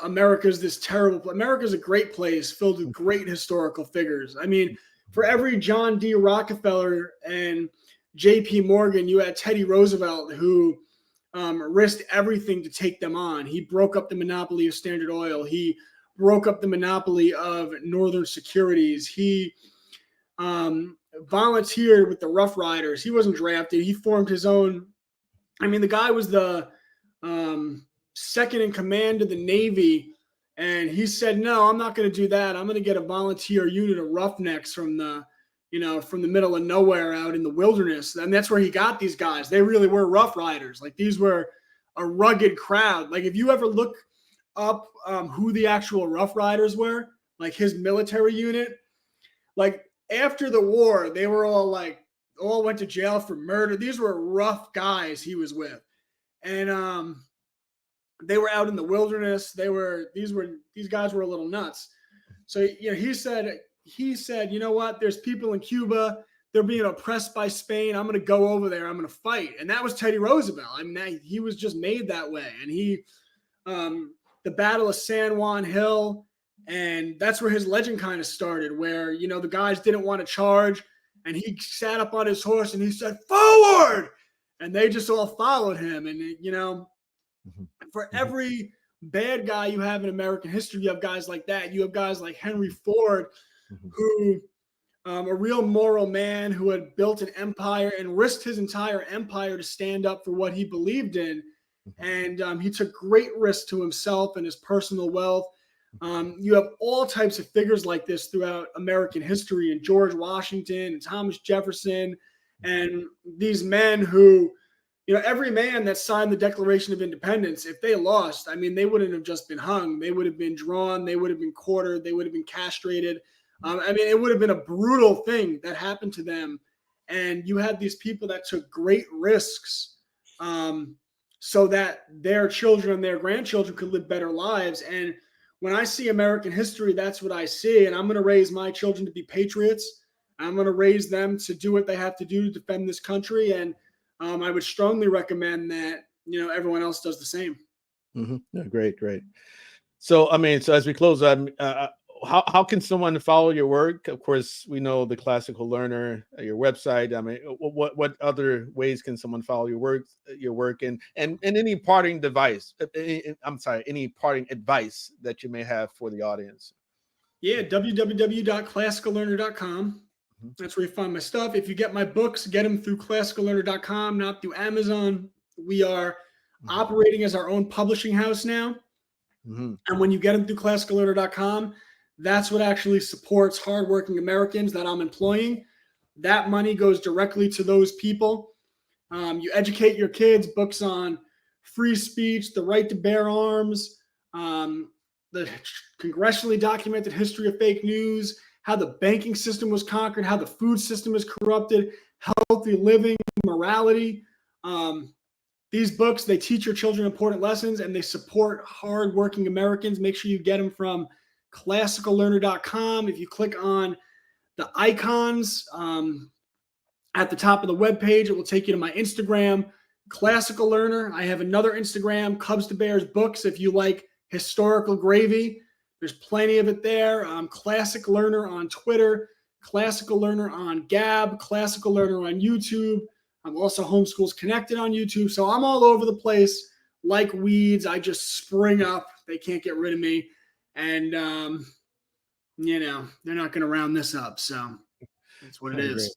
America's this terrible. America's a great place filled with great historical figures. I mean, for every John D. Rockefeller and J.P. Morgan, you had Teddy Roosevelt, who risked everything to take them on. He broke up the monopoly of Standard Oil. He broke up the monopoly of Northern Securities. He volunteered with the Rough Riders. He wasn't drafted. He formed his own. I mean, the guy was the second in command of the Navy, and he said, no, I'm not going to do that. I'm going to get a volunteer unit of roughnecks from the middle of nowhere out in the wilderness. And that's where he got these guys. They really were Rough Riders. Like, these were a rugged crowd. Like if you ever look up who the actual Rough Riders were, like his military unit, like after the war, they were all went to jail for murder. These were rough guys he was with. And they were out in the wilderness. These guys were a little nuts. So, he said, you know what? There's people in Cuba. They're being oppressed by Spain. I'm going to go over there. I'm going to fight. And that was Teddy Roosevelt. I mean, he was just made that way. And the Battle of San Juan Hill, and that's where his legend kind of started, where, the guys didn't want to charge, and he sat up on his horse and he said, "Forward!" And they just all followed him. And, for every bad guy you have in American history, you have guys like that. You have guys like Henry Ford, who a real moral man who had built an empire and risked his entire empire to stand up for what he believed in. And he took great risks to himself and his personal wealth. You have all types of figures like this throughout American history, and George Washington and Thomas Jefferson, and these men who, every man that signed the Declaration of Independence, if they lost, I mean, they wouldn't have just been hung. They would have been drawn. They would have been quartered. They would have been castrated. It would have been a brutal thing that happened to them. And you had these people that took great risks so that their children and their grandchildren could live better lives. And when I see American history, that's what I see. And I'm going to raise my children to be patriots. I'm going to raise them to do what they have to do to defend this country. And I would strongly recommend that, everyone else does the same. Yeah, great. So, so as we close, how can someone follow your work? Of course, we know the Classical Learner, your website. What other ways can someone follow your work, and any parting any parting advice that you may have for the audience? Yeah, www.classicallearner.com. That's where you find my stuff. If you get my books, get them through classicallearner.com, not through Amazon. We are operating as our own publishing house now. And when you get them through classicallearner.com, that's what actually supports hardworking Americans that I'm employing. That money goes directly to those people. You educate your kids, books on free speech, the right to bear arms, the congressionally documented history of fake news, how the banking system was conquered, how the food system is corrupted, healthy living, morality. These books, they teach your children important lessons, and they support hardworking Americans. Make sure you get them from classicallearner.com. If you click on the icons at the top of the webpage, it will take you to my Instagram, Classical Learner. I have another Instagram, Cubs to Bears Books. If you like historical gravy, there's plenty of it there. Classic Learner on Twitter, Classical Learner on Gab, Classical Learner on YouTube. I'm also Homeschools Connected on YouTube. So I'm all over the place like weeds. I just spring up. They can't get rid of me. And, they're not going to round this up. So that's what it is.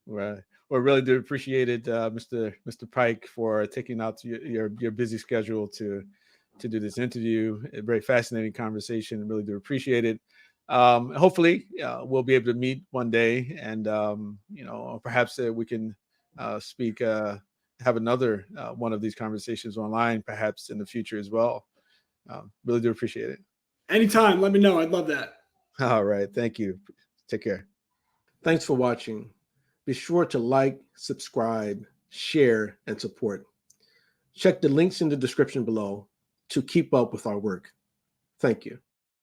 Right. Well, really do appreciate it, Mr. Pike, for taking out your busy schedule to do this interview. A very fascinating conversation. Really do appreciate it. Hopefully we'll be able to meet one day, and perhaps we can speak, have another one of these conversations online, perhaps in the future as well. Really do appreciate it. Anytime, let me know. I'd love that. All right. Thank you. Take care. Thanks for watching. Be sure to like, subscribe, share, and support. Check the links in the description below to keep up with our work. Thank you.